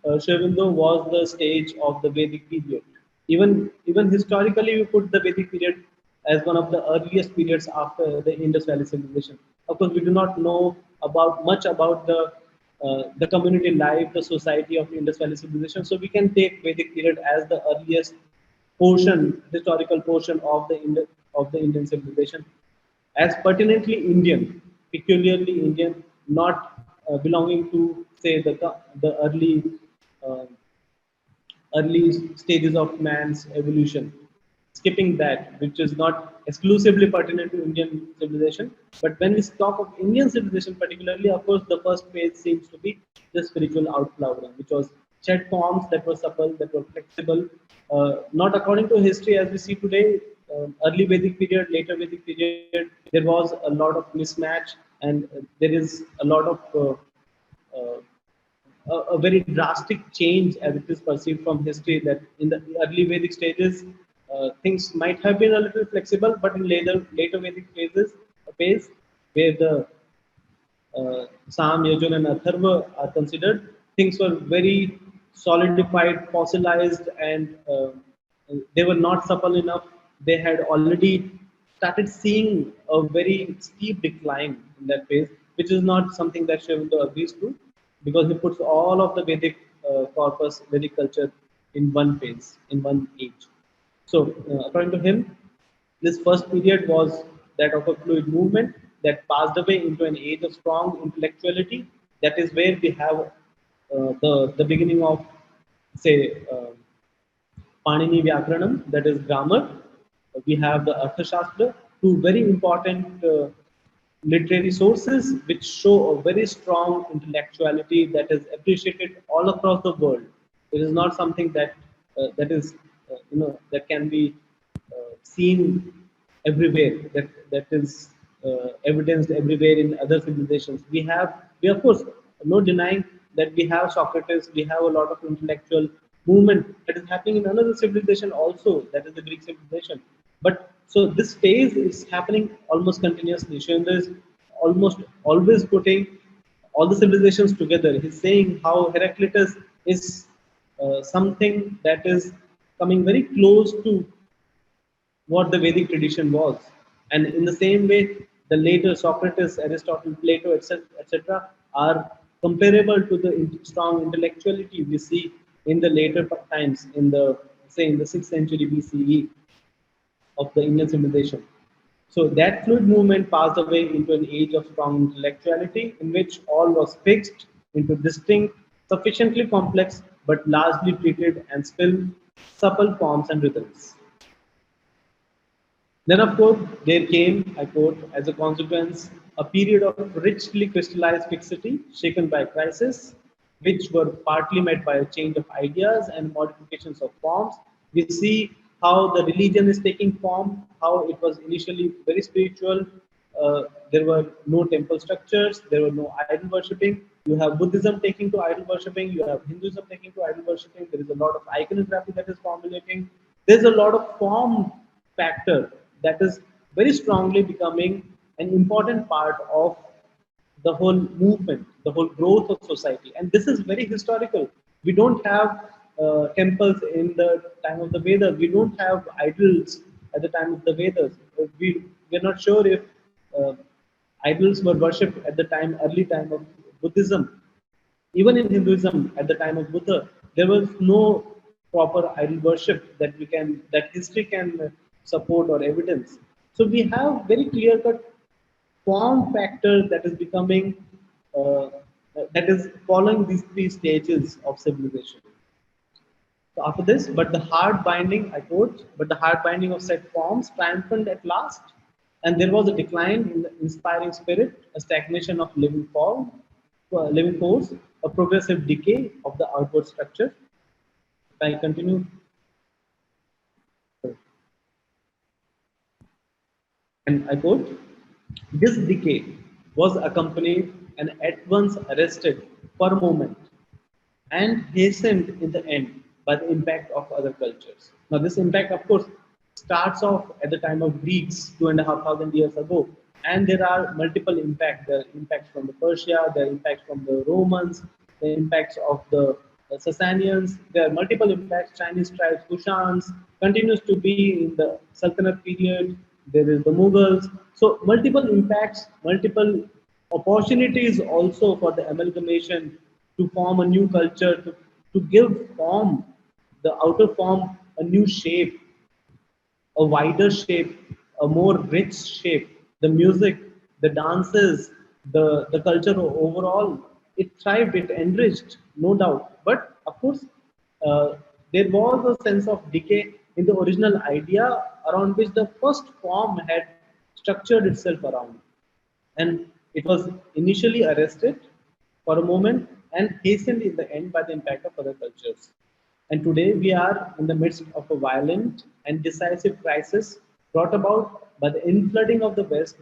S3: Aurobindo was the stage of the Vedic period. Even historically, we put the Vedic period as one of the earliest periods after the Indus Valley civilization. Of course, we do not know about much about the community life, the society of Indus Valley civilization. So we can take Vedic period as the earliest portion, historical portion of the Indian civilization, as pertinently Indian, peculiarly Indian, not belonging to say the uh, early stages of man's evolution. Skipping that, which is not exclusively pertinent to Indian civilization. But when we talk of Indian civilization particularly, of course, the first phase seems to be the spiritual outflowering, which was shed forms that were supple, that were flexible, not according to history as we see today. Early Vedic period, later Vedic period, there was a lot of mismatch, and there is a lot of a very drastic change as it is perceived from history, that in the early Vedic stages, things might have been a little flexible, but in later Vedic phase where the Sam, Yajur, and Atharva are considered, things were very solidified, fossilized, and they were not supple enough. They had already started seeing a very steep decline in that phase, which is not something that Shivinda agrees to, because he puts all of the Vedic corpus, Vedic culture in one phase, in one age. So, according to him, this first period was that of a fluid movement that passed away into an age of strong intellectuality. That is where we have the beginning of, say, Panini Vyakaranam, that is grammar. We have the Arthashastra, two very important literary sources which show a very strong intellectuality that is appreciated all across the world. It is not something that is that can be seen everywhere. That is evidenced everywhere in other civilizations. We of course no denying that we have Socrates. We have a lot of intellectual movement that is happening in another civilization also. That is the Greek civilization. But so this phase is happening almost continuously. Shindra is almost always putting all the civilizations together. He's saying how Heraclitus is something that is coming very close to what the Vedic tradition was. And in the same way, the later Socrates, Aristotle, Plato, etc., are comparable to the strong intellectuality we see in the later times, in the say in the 6th century BCE of the Indian civilization. So that fluid movement passed away into an age of strong intellectuality in which all was fixed into distinct, sufficiently complex, but largely treated and still supple forms and rhythms. Then, of course, there came, I quote, as a consequence, a period of richly crystallized fixity shaken by crisis, which were partly met by a change of ideas and modifications of forms. We see how the religion is taking form, how it was initially very spiritual. There were no temple structures, there were no idol worshipping. You have Buddhism taking to idol worshipping, you have Hinduism taking to idol worshipping. There is a lot of iconography that is formulating. There's a lot of form factor that is very strongly becoming an important part of the whole movement, the whole growth of society. And this is very historical. We don't have temples in the time of the Vedas. We don't have idols at the time of the Vedas. We're not sure if uh, idols were worshipped at the early time of Buddhism. Even in Hinduism, at the time of Buddha, there was no proper idol worship that history can support or evidence. So we have very clear cut form factor that is becoming that is following these three stages of civilization. So after this, but the hard binding, I quote, but the hard binding of set forms triumphed at last, and there was a decline in the inspiring spirit, a stagnation of living force, a progressive decay of the outward structure. If I continue, and I quote, this decay was accompanied and at once arrested for a moment and hastened in the end by the impact of other cultures. Now, this impact, of course, starts off at the time of Greeks 2,500 years ago, and there are multiple impacts. There are impacts from the Persia, there are impacts from the Romans, the impacts of the Sasanians. There are multiple impacts. Chinese tribes, Kushans, continues to be in the Sultanate period. There is the Mughals. So multiple impacts, multiple opportunities also for the amalgamation to form a new culture, to give form, the outer form, a new shape, a wider shape, a more rich shape. The music, the dances, the culture overall, it thrived, it enriched, no doubt. But of course, there was a sense of decay in the original idea around which the first form had structured itself around. And it was initially arrested for a moment and hastened in the end by the impact of other cultures. And today we are in the midst of a violent and decisive crisis brought about by the inflooding of the West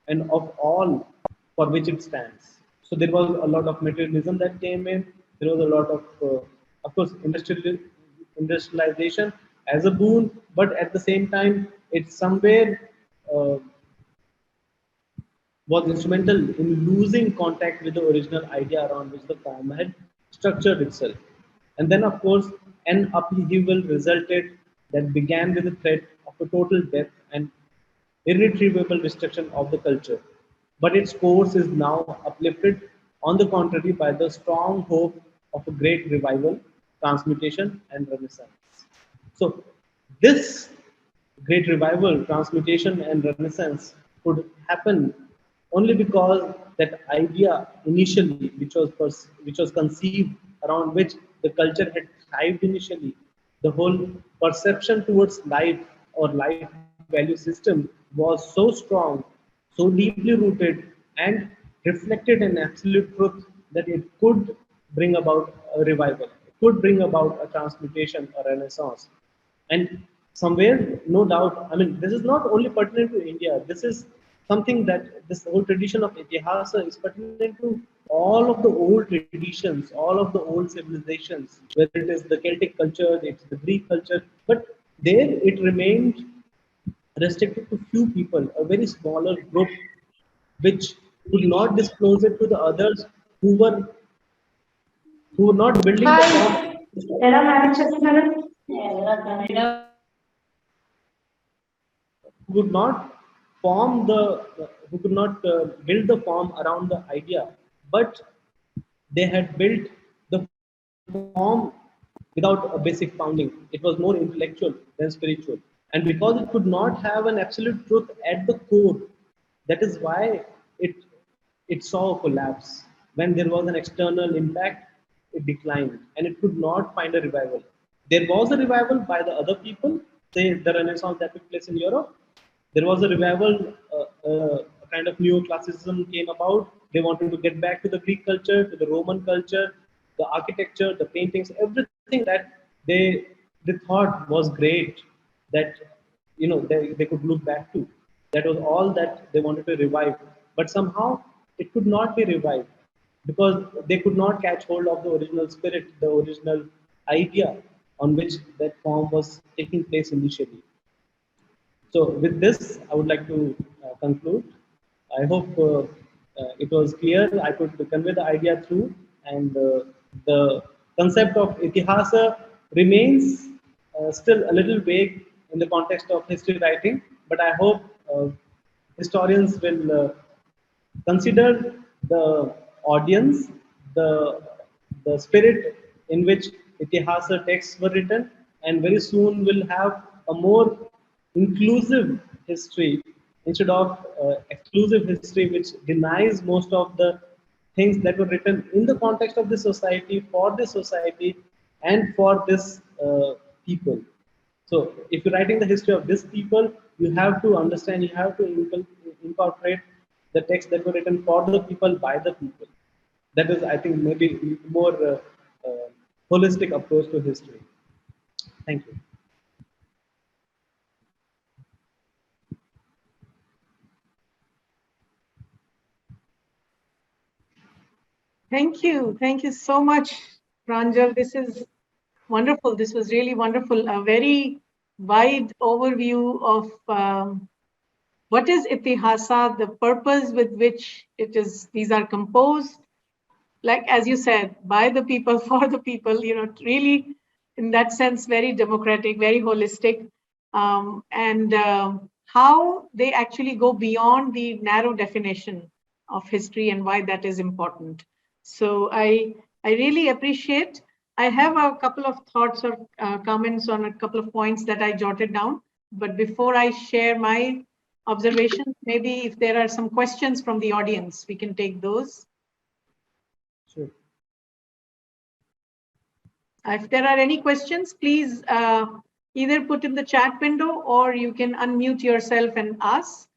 S3: and of all for which it stands. So there was a lot of materialism that came in. There was a lot of course, industrialization as a boon, but at the same time, it's somewhere uh, was instrumental in losing contact with the original idea around which the form had structured itself. And then, of course, an upheaval resulted that began with the threat of a total death and irretrievable destruction of the culture. But its course is now uplifted, on the contrary, by the strong hope of a great revival, transmutation, and renaissance. So, this great revival, transmutation, and renaissance could happen only because that idea initially, which was conceived, around which the culture had thrived initially, the whole perception towards life or life value system was so strong, so deeply rooted, and reflected an absolute truth that it could bring about a revival, it could bring about a transmutation, a renaissance. And somewhere, no doubt, I mean, this is not only pertinent to India, this is something that this whole tradition of Itihasa is pertinent to all of the old traditions, all of the old civilizations, whether it is the Celtic culture, it's the Greek culture, but there it remained restricted to few people, a very smaller group, which could not disclose it to the others who were not building the form, who could not form the, who could not build the form around the idea, but they had built the form without a basic founding. It was more intellectual than spiritual. And because it could not have an absolute truth at the core, that is why it, it saw a collapse. When there was an external impact, it declined and it could not find a revival. There was a revival by the other people, say the Renaissance that took place in Europe. There was a revival, a kind of neoclassicism came about. They wanted to get back to the Greek culture, to the Roman culture, the architecture, the paintings, everything that they thought was great, that they could look back to. That was all that they wanted to revive. But somehow it could not be revived because they could not catch hold of the original spirit, the original idea on which that form was taking place initially. So with this, I would like to conclude. I hope it was clear. I could convey the idea through, and the concept of Itihasa remains still a little vague in the context of history writing. But I hope historians will consider the audience, the the spirit in which Itihasa texts were written, and very soon will have a more inclusive history instead of exclusive history, which denies most of the things that were written in the context of this society, for this society, and for this people. So, if you're writing the history of this people, you have to understand, you have to incorporate the texts that were written for the people by the people. That is, I think, maybe more holistic approach to history. Thank you.
S1: Thank you. Thank you so much, Pranjal. This is wonderful. This was really wonderful. A very wide overview of what is Itihasa, the purpose with which these are composed, like as you said, by the people, for the people, really in that sense, very democratic, very holistic, and how they actually go beyond the narrow definition of history and why that is important. So I really appreciate. I have a couple of thoughts or comments on a couple of points that I jotted down. But before I share my observations, maybe if there are some questions from the audience, we can take those.
S3: Sure.
S1: If there are any questions, please either put in the chat window or you can unmute yourself and ask.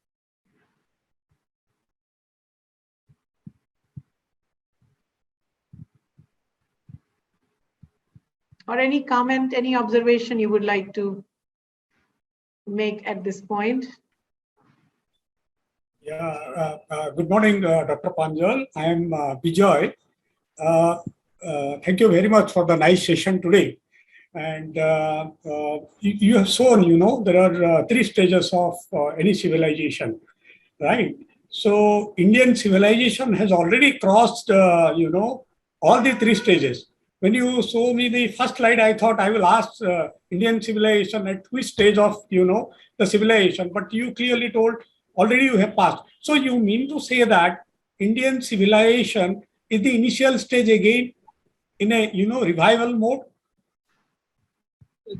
S1: Or any comment, any observation you would like to make at this point.
S4: Yeah, good morning, Dr. Pranjal. I am Bijoy. Thank you very much for the nice session today. And you have shown, there are 3 stages of any civilization, right? So Indian civilization has already crossed, all the 3 stages. When you show me the first slide, I thought I will ask Indian civilization at which stage of, the civilization, but you clearly told already you have passed. So you mean to say that Indian civilization is the initial stage again in a, revival mode?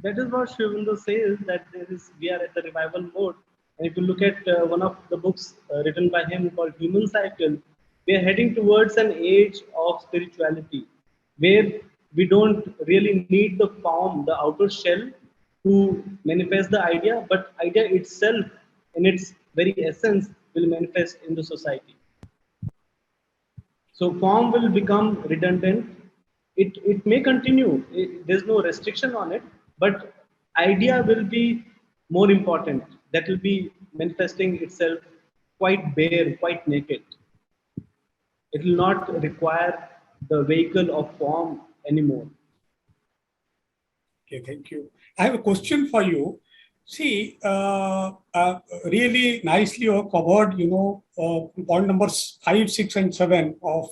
S3: That is what Aurobindo says, that we are at the revival mode. And if you look at one of the books written by him called Human Cycle, we are heading towards an age of spirituality, where we don't really need the form, the outer shell, to manifest the idea, but idea itself, in its very essence, will manifest in the society. So form will become redundant. It may continue. There's no restriction on it, but idea will be more important. That will be manifesting itself quite bare, quite naked. It will not require the vehicle of form anymore.
S4: Okay, thank you. I have a question for you. See, really nicely you have covered, point numbers 5, 6, and 7 of,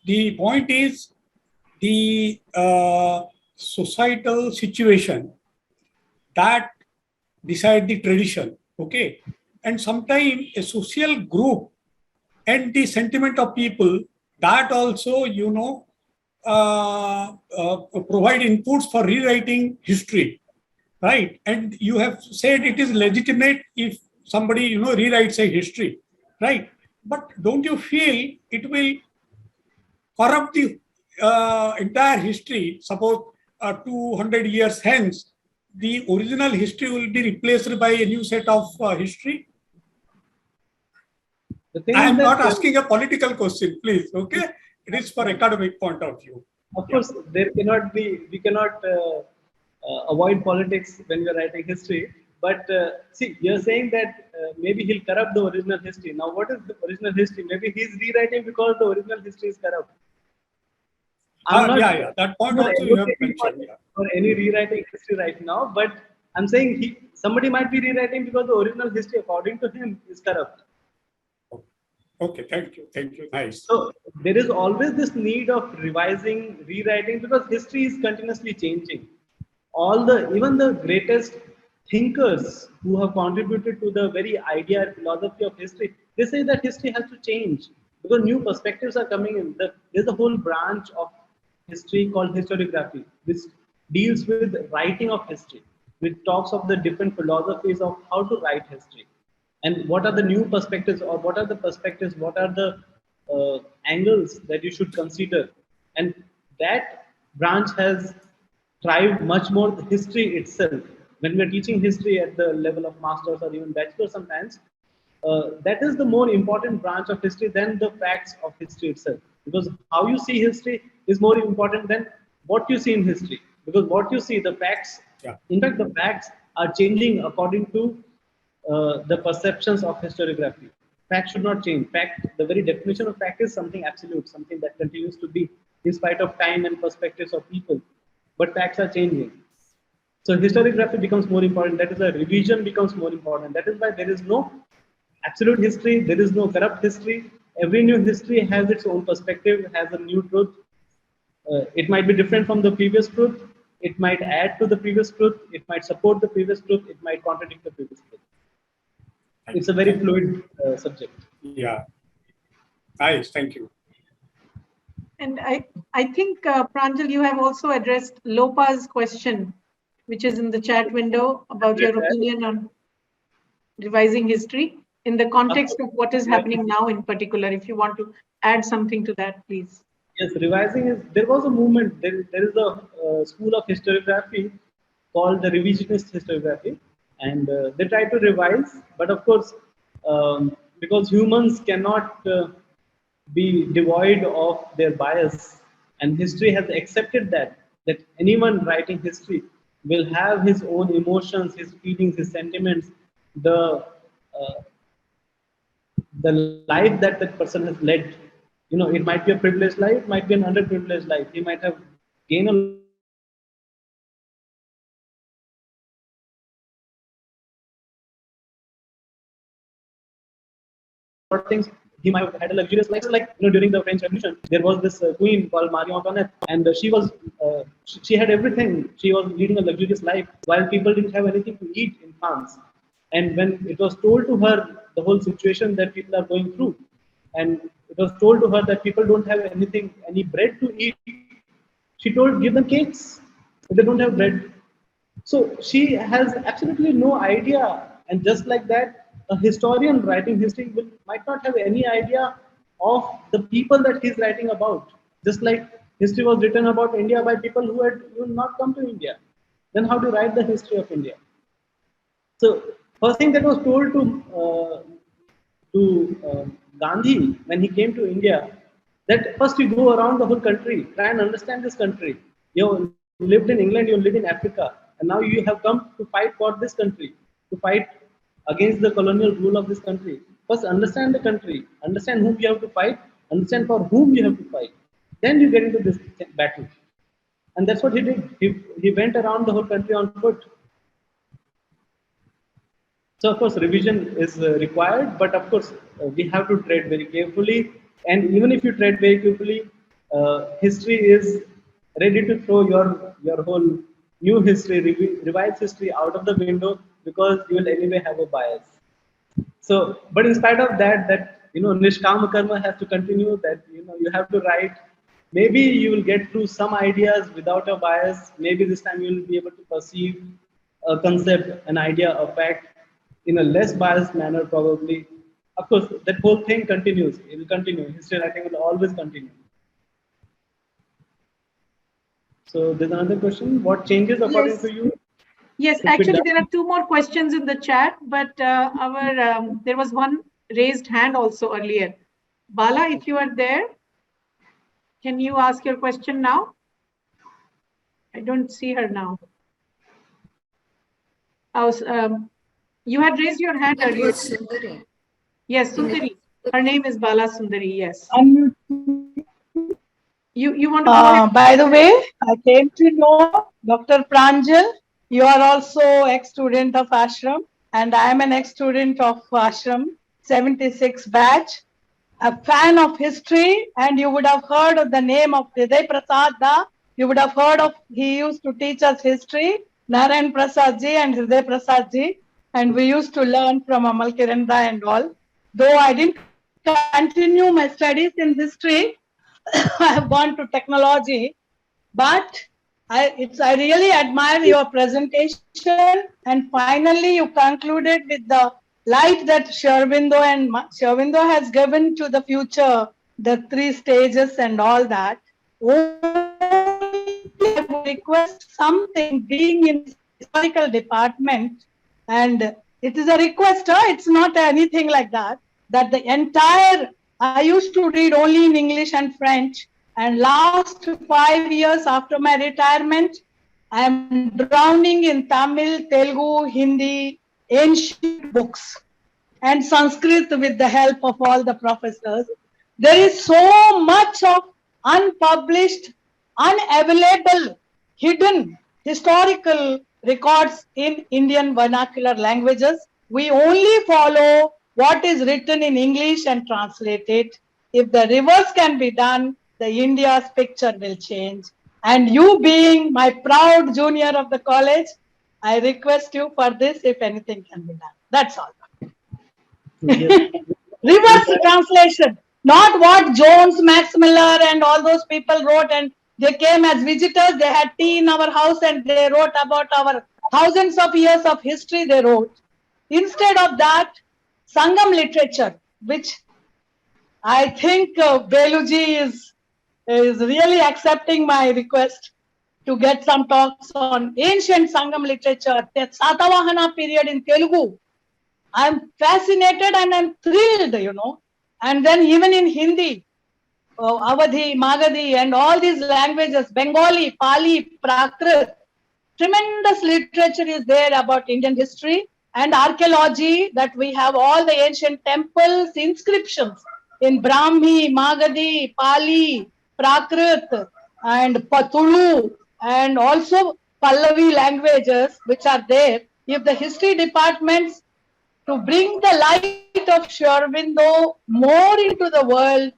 S4: the point is the societal situation that decide the tradition, okay? And sometimes a social group and the sentiment of people that also, provide inputs for rewriting history, right? And you have said it is legitimate if somebody, rewrites a history, right? But don't you feel it will corrupt the entire history? Suppose 200 years hence, the original history will be replaced by a new set of history. I am not asking a political question, please, okay? It is for academic point of view.
S3: Of course, there cannot be, we cannot avoid politics when we are writing history. But see, you're saying that maybe he'll corrupt the original history. Now, what is the original history? Maybe he's rewriting because the original history is corrupt. I'm not,
S4: that point also you have mentioned.
S3: For any rewriting history right now, but I'm saying somebody might be rewriting because the original history, according to him, is corrupt.
S4: Okay, thank you, nice.
S3: So there is always this need of revising, rewriting, because history is continuously changing. Even the greatest thinkers who have contributed to the very idea and philosophy of history, they say that history has to change because new perspectives are coming in. There's a whole branch of history called historiography, which deals with writing of history, which talks of the different philosophies of how to write history. And what are the new perspectives, or what are the perspectives, what are the angles that you should consider? And that branch has thrived much more the history itself. When we're teaching history at the level of masters or even bachelor sometimes, that is the more important branch of history than the facts of history itself. Because how you see history is more important than what you see in history. Because what you see, the facts, in fact, the facts are changing according to the perceptions of historiography. Fact should not change. Fact, the very definition of fact is something absolute, something that continues to be in spite of time and perspectives of people. But facts are changing. So historiography becomes more important. That is why revision becomes more important. That is why there is no absolute history. There is no corrupt history. Every new history has its own perspective, has a new truth. It might be different from the previous truth. It might add to the previous truth. It might support the previous truth. It might contradict the previous truth. It's a very fluid subject.
S4: Yeah. Nice. Thank you.
S1: And I think, Pranjal, you have also addressed Lopa's question, which is in the chat window, about your opinion on revising history in the context of what is happening now in particular. If you want to add something to that, please.
S3: Yes, revising is, there was a movement, there is a school of historiography called the revisionist historiography, and they try to revise, but of course, because humans cannot be devoid of their bias, and history has accepted that anyone writing history will have his own emotions, his feelings, his sentiments, the life that person has led. You know, it might be a privileged life, it might be an underprivileged life. He might have gained a lot of things. He might have had a luxurious life, like, you know, during the French Revolution, there was this queen called Marie Antoinette, and she had everything. She was leading a luxurious life while people didn't have anything to eat in France. And when it was told to her the whole situation that people are going through, and it was told to her that people don't have any bread to eat. She told, give them cakes if they don't have bread. So she has absolutely no idea, and just like that, a historian writing history might not have any idea of the people that he's writing about. Just like history was written about India by people who had even not come to India. Then how to write the history of India? So first thing that was told to Gandhi when he came to India, that first you go around the whole country, try and understand this country. You lived in England, you live in Africa, and now you have come to fight for this country, to fight against the colonial rule of this country. First understand the country, understand whom you have to fight, understand for whom you have to fight. Then you get into this battle. And that's what he did. He went around the whole country on foot. So of course revision is required, but of course we have to tread very carefully. And even if you tread very carefully, history is ready to throw your whole new history, revised history out of the window, because you will anyway have a bias. So, but in spite of that, nishkama karma has to continue. That you have to write. Maybe you will get through some ideas without a bias. Maybe this time you will be able to perceive a concept, an idea, a fact in a less biased manner, probably. Of course, that whole thing continues. It will continue. History writing will always continue. So there's another question. What changes according to you?
S1: Yes, actually there are two more questions in the chat, but there was one raised hand also earlier. Bala, if you are there, can you ask your question now? I don't see her now. You had raised your hand earlier.
S5: Sundari.
S1: Yes, Sundari. Her name is Bala Sundari, yes. You want to go ahead?
S6: By the way, I came to know Dr. Pranjal. You are also ex-student of Ashram, and I am an ex-student of Ashram 76 batch. A fan of history, and you would have heard of the name of Hriday Prasad Da. You would have heard of, he used to teach us history, Narayan Prasad ji and Hriday Prasad ji, and we used to learn from Amal Kiranda and all. Though I didn't continue my studies in history, I have gone to technology, but I really admire your presentation, and finally you concluded with the light that Aurobindo has given to the future, the 3 stages and all that. Only I would request something, being in historical department, and it is a request, it's not anything like that, that the entire, I used to read only in English and French, and last 5 years after my retirement, I am drowning in Tamil, Telugu, Hindi, ancient books, and Sanskrit with the help of all the professors. There is so much of unpublished, unavailable, hidden historical records in Indian vernacular languages. We only follow what is written in English and translate it. If the reverse can be done, the India's picture will change. And you being my proud junior of the college, I request you for this, if anything can be done. That's all. Reverse translation, not what Jones, Max Miller and all those people wrote, and they came as visitors, they had tea in our house and they wrote about our thousands of years of history they wrote. Instead of that, Sangam literature, which I think Beluji is really accepting my request to get some talks on ancient Sangam literature, the Satavahana period in Telugu. I'm fascinated and I'm thrilled, And then even in Hindi, Awadhi, Magadhi, and all these languages, Bengali, Pali, Prakrit, tremendous literature is there about Indian history and archaeology, that we have all the ancient temples, inscriptions in Brahmi, Magadhi, Pali, Prakrit, and Patulu, and also Pallavi languages which are there. If the history departments to bring the light of Aurobindo more into the world,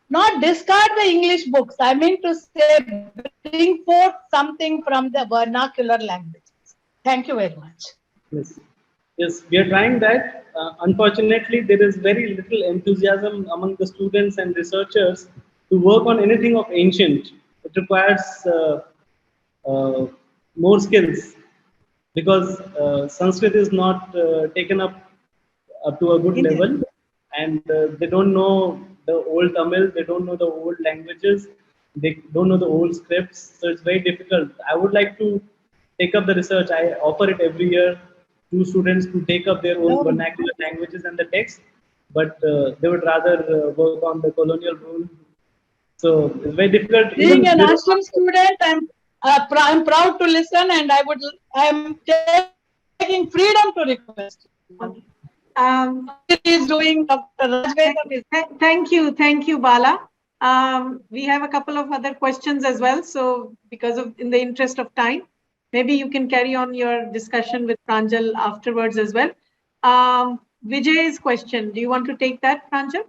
S6: not discard the English books. I mean to say, bring forth something from the vernacular languages. Thank you very much.
S3: Yes. Yes, we are trying that. Unfortunately, there is very little enthusiasm among the students and researchers to work on anything of ancient. It requires uh, more skills because Sanskrit is not taken up to a good
S1: Indian.
S3: level, and they don't know the old Tamil, they don't know the old languages, they don't know the old scripts, so it's very difficult. I would like to take up the research. I offer it every year to students to take up their own
S1: Oh.
S3: vernacular languages and the text, but they would rather work on the colonial rule. So it's very difficult.
S6: Being
S3: Even
S6: an
S3: this,
S6: ashram student, I'm proud to listen, and I'm taking freedom to request. Is doing Dr. Rajvedam is
S1: Thank you, Bala. We have a couple of other questions as well. So, in the interest of time, maybe you can carry on your discussion with Pranjal afterwards as well. Vijay's question: do you want to take that, Pranjal?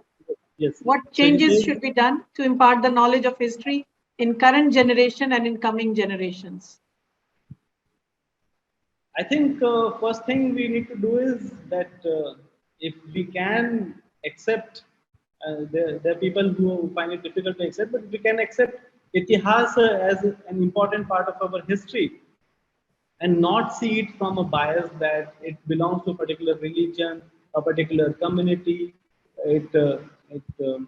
S3: yes.
S1: What
S3: So he
S1: changes
S3: says,
S1: should be done to impart the knowledge of history in current generation and in coming generations?
S3: I think first thing we need to do is that if we can accept, there are people who find it difficult to accept, but we can accept Itihasa as an important part of our history and not see it from a bias that it belongs to a particular religion, a particular community. It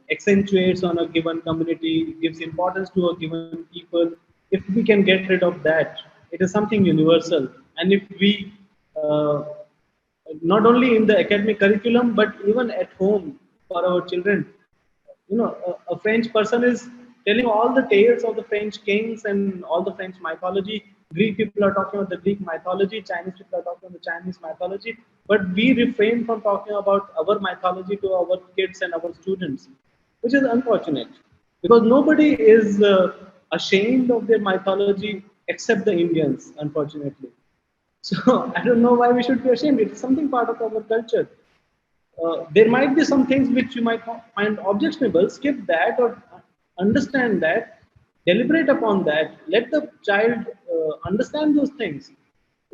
S3: accentuates on a given community, gives importance to a given people. If we can get rid of that, it is something universal. And if we, not only in the academic curriculum, but even at home for our children, a French person is telling all the tales of the French kings and all the French mythology. Greek people are talking about the Greek mythology. Chinese people are talking about the Chinese mythology. But we refrain from talking about our mythology to our kids and our students, which is unfortunate because nobody is ashamed of their mythology except the Indians, unfortunately. So I don't know why we should be ashamed. It's something part of our culture. There might be some things which you might find objectionable. Skip that or understand that, deliberate upon that. Let the child understand those things.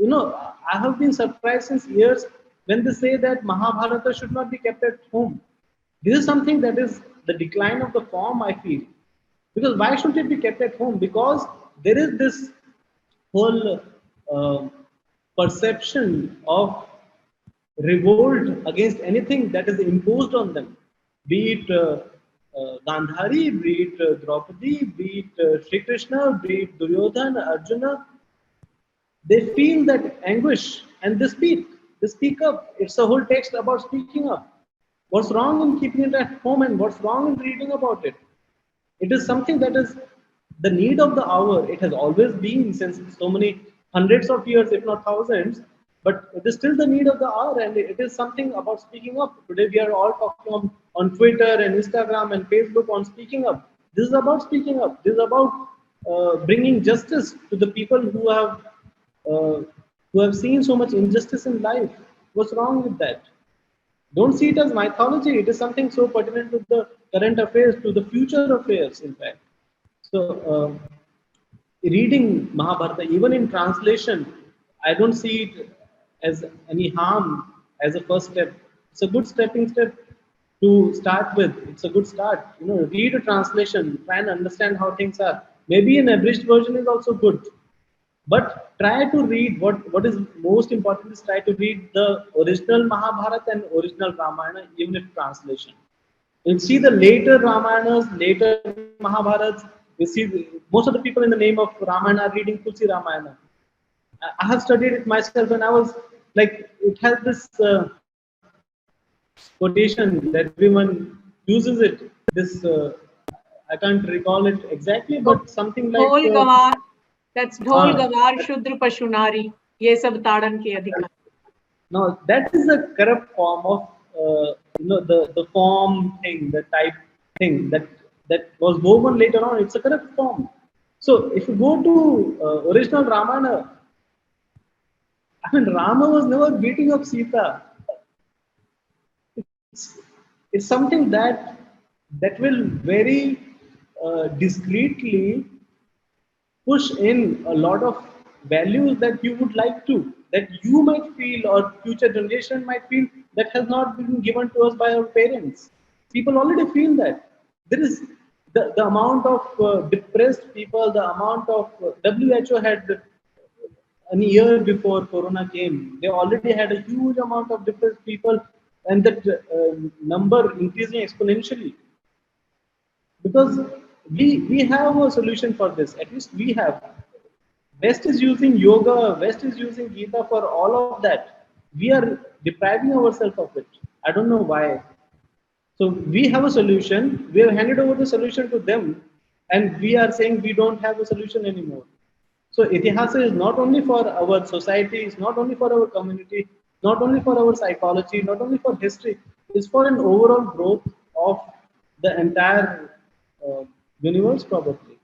S3: I have been surprised since years when they say that Mahabharata should not be kept at home. This is something that is the decline of the form, I feel. Because why should it be kept at home? Because there is this whole perception of revolt against anything that is imposed on them, be it Gandhari, be it Draupadi, be it Sri Krishna, be it Duryodhana, Arjuna. They feel that anguish and they speak. They speak up. It's a whole text about speaking up. What's wrong in keeping it at home and what's wrong in reading about it? It is something that is the need of the hour. It has always been since so many hundreds of years, if not thousands. But it is still the need of the hour, and it is something about speaking up. Today, we are all talking on Twitter and Instagram and Facebook on speaking up. This is about speaking up. This is about bringing justice to the people uh, who have seen so much injustice in life. What's wrong with that? Don't see it as mythology. It is something so pertinent to the current affairs, to the future affairs, in fact. So, reading Mahabharata, even in translation, I don't see it as any harm as a first step. It's a good stepping step to start with. It's a good start. Read a translation, try and understand how things are. Maybe an abridged version is also good, but try to read what is most important is try to read the original Mahabharata and original Ramayana, even if translation. You'll see the later Ramayanas, later Mahabharats. You see most of the people in the name of Ramayana are reading Tulsi Ramayana. I have studied it myself, and I was like, it has this quotation that everyone uses it. This I can't recall it exactly, but something like.
S1: Dhol gawar, that's dhol
S3: Ah.
S1: gawar shudra pashunari, ye sab tadan ke adhikar.
S3: Now that is a corrupt form of the form thing, the type thing that was woven later on. It's a corrupt form. So if you go to original Ramayana, I mean Rama was never beating up Sita. It's something that will very discreetly push in a lot of values that you would like to. that you might feel or future generation might feel that has not been given to us by our parents. People already feel that. There is the amount of depressed people, the amount of WHO had an year before Corona came, they already had a huge amount of depressed people, and that number increasing exponentially. Because we have a solution for this. At least we have. West is using yoga, West is using Gita for all of that. We are depriving ourselves of it. I don't know why. So we have a solution, we have handed over the solution to them, and we are saying we don't have a solution anymore. So Itihasa is not only for our society, it's not only for our community, not only for our psychology, not only for history, it's for an overall growth of the entire universe probably.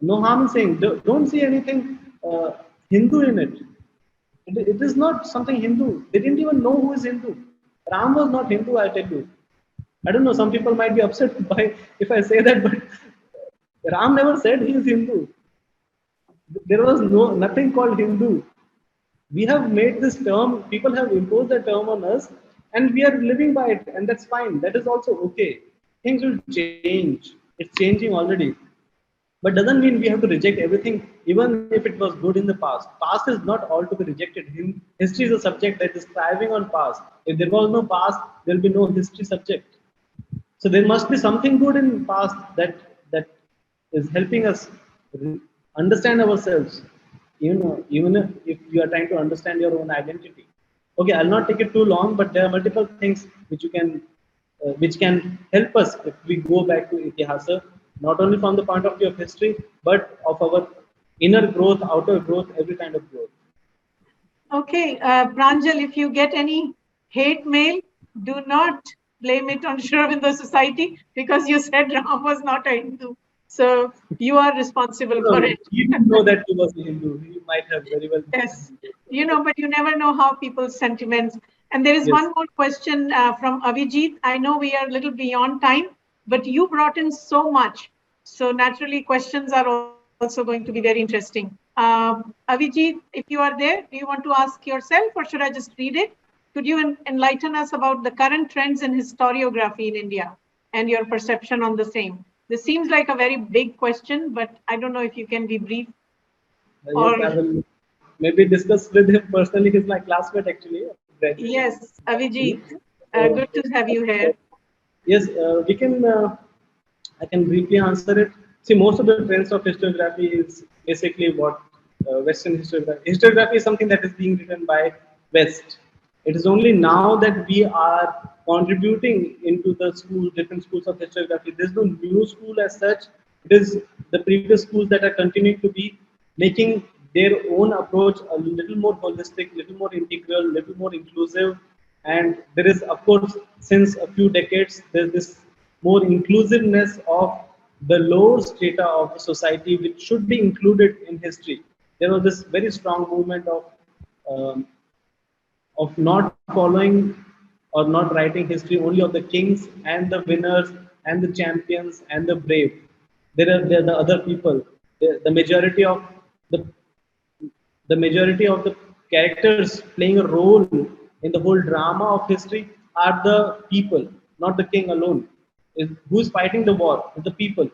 S3: No harm in saying, don't see anything Hindu in it. It is not something Hindu. They didn't even know who is Hindu. Ram was not Hindu, I tell you. I don't know, some people might be upset by if I say that, but Ram never said he is Hindu. There was nothing called Hindu. We have made this term, people have imposed that term on us, and we are living by it, and that's fine. That is also okay. Things will change. It's changing already. But doesn't mean we have to reject everything, even if it was good in the past. Past is not all to be rejected. History is a subject that is thriving on past. If there was no past, there will be no history subject. So there must be something good in past that is helping us understand ourselves. Even if you are trying to understand your own identity. Okay, I'll not take it too long, but there are multiple things which can help us if we go back to Itihasa, not only from the point of view of history, but of our inner growth, outer growth, every kind of growth.
S1: Okay, Pranjal, if you get any hate mail, do not blame it on Shravinda Society because you said Ram was not a Hindu. So you are responsible for it.
S3: You didn't know that he was a Hindu. He might have very well.
S1: Yes, but you never know how people's sentiments. And there is one more question from Avijit. I know we are a little beyond time, but you brought in so much. So naturally, questions are also going to be very interesting. Avijit, if you are there, do you want to ask yourself or should I just read it? Could you enlighten us about the current trends in historiography in India and your perception on the same? This seems like a very big question, but I don't know if you can be brief.
S3: Yes, I will maybe discuss with him personally. He's my classmate actually.
S1: Yes, Avijit, good to have you here.
S3: Yes, we can. I can briefly answer it. See, most of the trends of historiography is basically what Western historiography. Historiography is something that is being written by West. It is only now that we are contributing into the different schools of historiography. There's no new school as such. It is the previous schools that are continuing to be making their own approach a little more holistic, little more integral, little more inclusive. And there is, of course, since a few decades, there's this more inclusiveness of the lower strata of the society, which should be included in history. There was this very strong movement of not following or not writing history only of the kings and the winners and the champions and the brave. There are the other people. The majority of the characters playing a role in the whole drama of history are the people, not the king alone. Who's fighting the war is the people.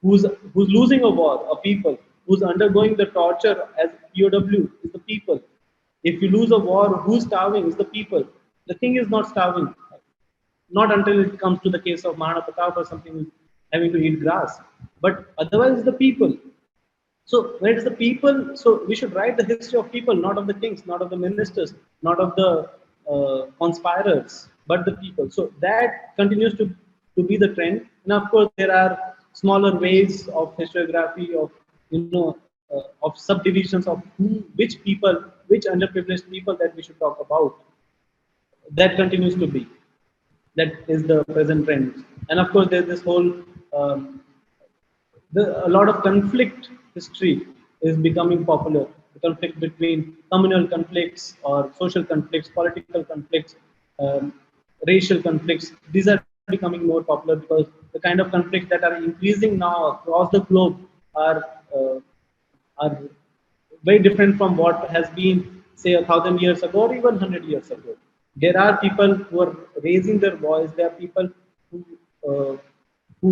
S3: Who's losing a war? A people. Who's undergoing the torture as POW is the people. If you lose a war, who's starving is the people. The king is not starving. Not until it comes to the case of Mahana Pratap or something having to eat grass. But otherwise, the people. So when it's the people, so we should write the history of people, not of the kings, not of the ministers, not of the conspirators, but the people. So that continues to be the trend. And of course, there are smaller ways of historiography, of subdivisions of which people, which underprivileged people that we should talk about. That continues to be. That is the present trend. And of course, there's this whole a lot of conflict history is becoming popular. The conflict between communal conflicts or social conflicts, political conflicts, racial conflicts. These are becoming more popular because the kind of conflicts that are increasing now across the globe are very different from what has been say 1,000 years ago or even 100 years ago. There are people who are raising their voice. There are people who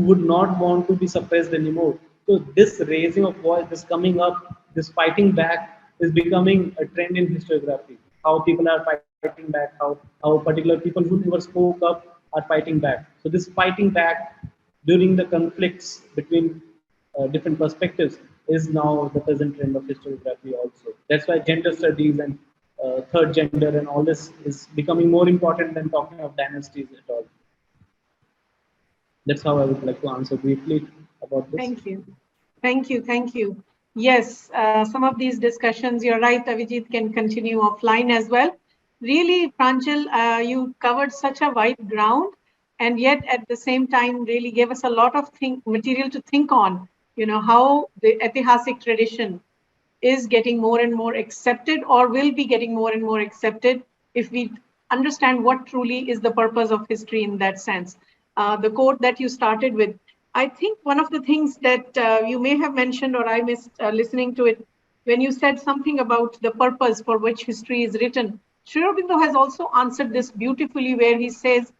S3: would not want to be suppressed anymore. So this raising of voice, this coming up, this fighting back is becoming a trend in historiography. How people are fighting back, how particular people who never spoke up are fighting back. So this fighting back during the conflicts between different perspectives is now the present trend of historiography also. That's why gender studies and third gender and all this is becoming more important than talking of dynasties at all. That's how I would like to answer briefly about this.
S1: Thank you. Thank you. Thank you. Yes, some of these discussions, you're right, Avijit, can continue offline as well. Really, Pranjal, you covered such a wide ground, and yet at the same time really gave us a lot of material to think on, how the Itihāsic tradition is getting more and more accepted or will be getting more and more accepted if we understand what truly is the purpose of history in that sense. The quote that you started with, I think one of the things that you may have mentioned or I missed listening to it, when you said something about the purpose for which history is written, Aurobindo has also answered this beautifully where he says,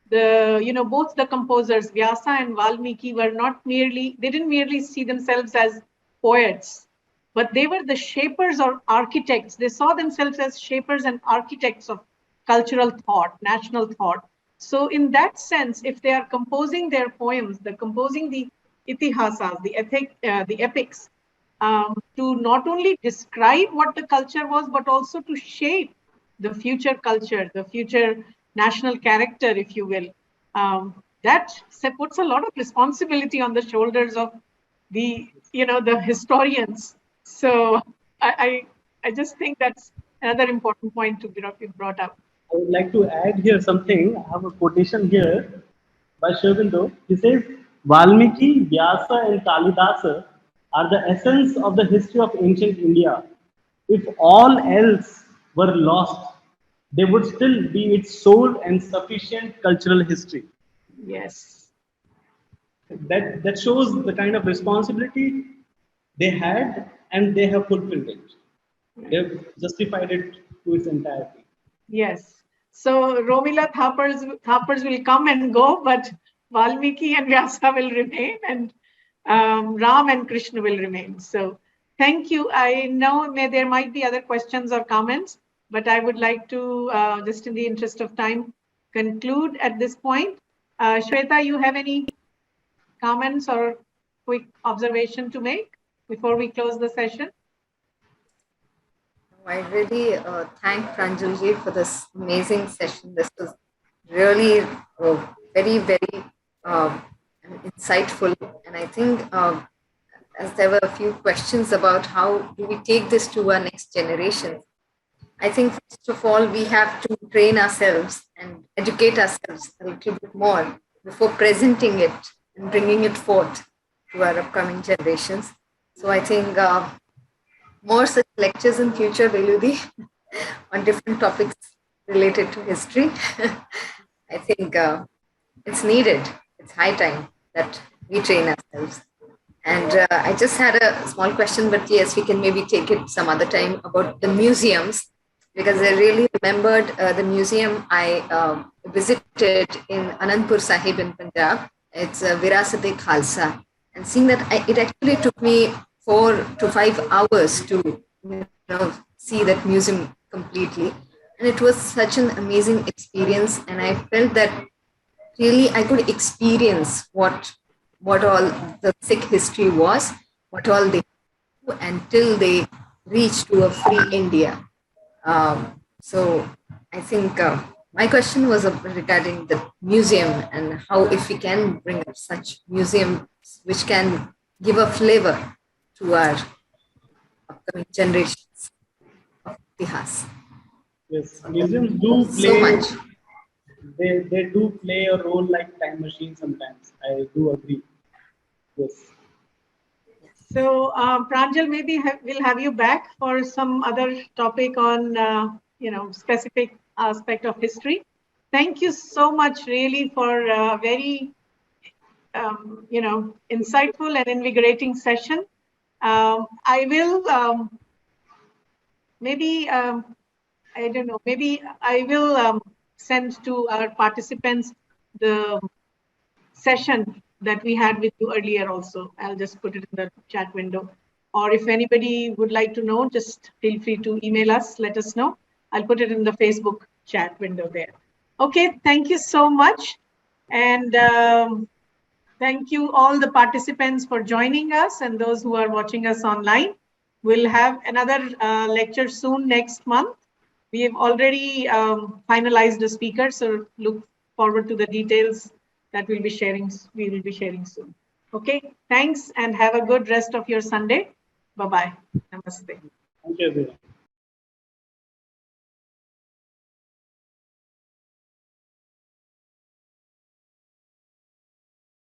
S1: both the composers, Vyasa and Valmiki, they didn't merely see themselves as poets, but they were the shapers or architects. They saw themselves as shapers and architects of cultural thought, national thought. So in that sense, if they are composing their poems, they're composing the Itihāsas, the epics, to not only describe what the culture was, but also to shape the future culture, the future national character, if you will. That puts a lot of responsibility on the shoulders of the historians. So I just think that's another important point to be brought up.
S3: I would like to add here something. I have a quotation here by Aurobindo. He says, Valmiki, Vyasa, and Kalidasa are the essence of the history of ancient India. If all else were lost, they would still be its sole and sufficient cultural history.
S1: Yes.
S3: That shows the kind of responsibility they had and they have fulfilled it. They've justified it to its entirety.
S1: Yes. So Romila Thappars will come and go, but Valmiki and Vyasa will remain, and Ram and Krishna will remain. So thank you. I know there might be other questions or comments, but I would like to, just in the interest of time, conclude at this point. Shweta, you have any comments or quick observation to make before we close the session?
S5: I really thank Pranjalji for this amazing session. This was really very, very insightful. And I think as there were a few questions about how do we take this to our next generation, I think first of all, we have to train ourselves and educate ourselves a little bit more before presenting it and bringing it forth to our upcoming generations. So I think more such lectures in future, Beludi, on different topics related to history. I think it's needed. It's high time that we train ourselves. And I just had a small question, but yes, we can maybe take it some other time about the museums, because I really remembered the museum I visited in Anandpur Sahib in Punjab. It's Virasat-e Khalsa. And seeing that, it actually took me 4 to 5 hours to see that museum completely. And it was such an amazing experience. And I felt that really I could experience what all the Sikh history was, what all they do until they reached to a free India. So I think my question was regarding the museum and how if we can bring up such museums which can give a flavor to our upcoming generations of Itihasa.
S3: Yes, museums do play
S5: So much.
S3: They do play a role like time machine sometimes. I do agree. Yes.
S1: So Pranjal, maybe we'll have you back for some other topic on specific aspect of history. Thank you so much, really, for a very insightful and invigorating session. I will maybe, I don't know, maybe I will send to our participants the session that we had with you earlier also. I'll just put it in the chat window. Or if anybody would like to know, just feel free to email us, let us know. I'll put it in the Facebook chat window there. Okay, thank you so much. And thank you all the participants for joining us and those who are watching us online. We'll have another lecture soon next month. We have already finalized the speaker, so look forward to the details that we will be sharing soon. Okay, thanks and have a good rest of your Sunday. Bye-bye. Namaste.
S3: Thank you, everyone.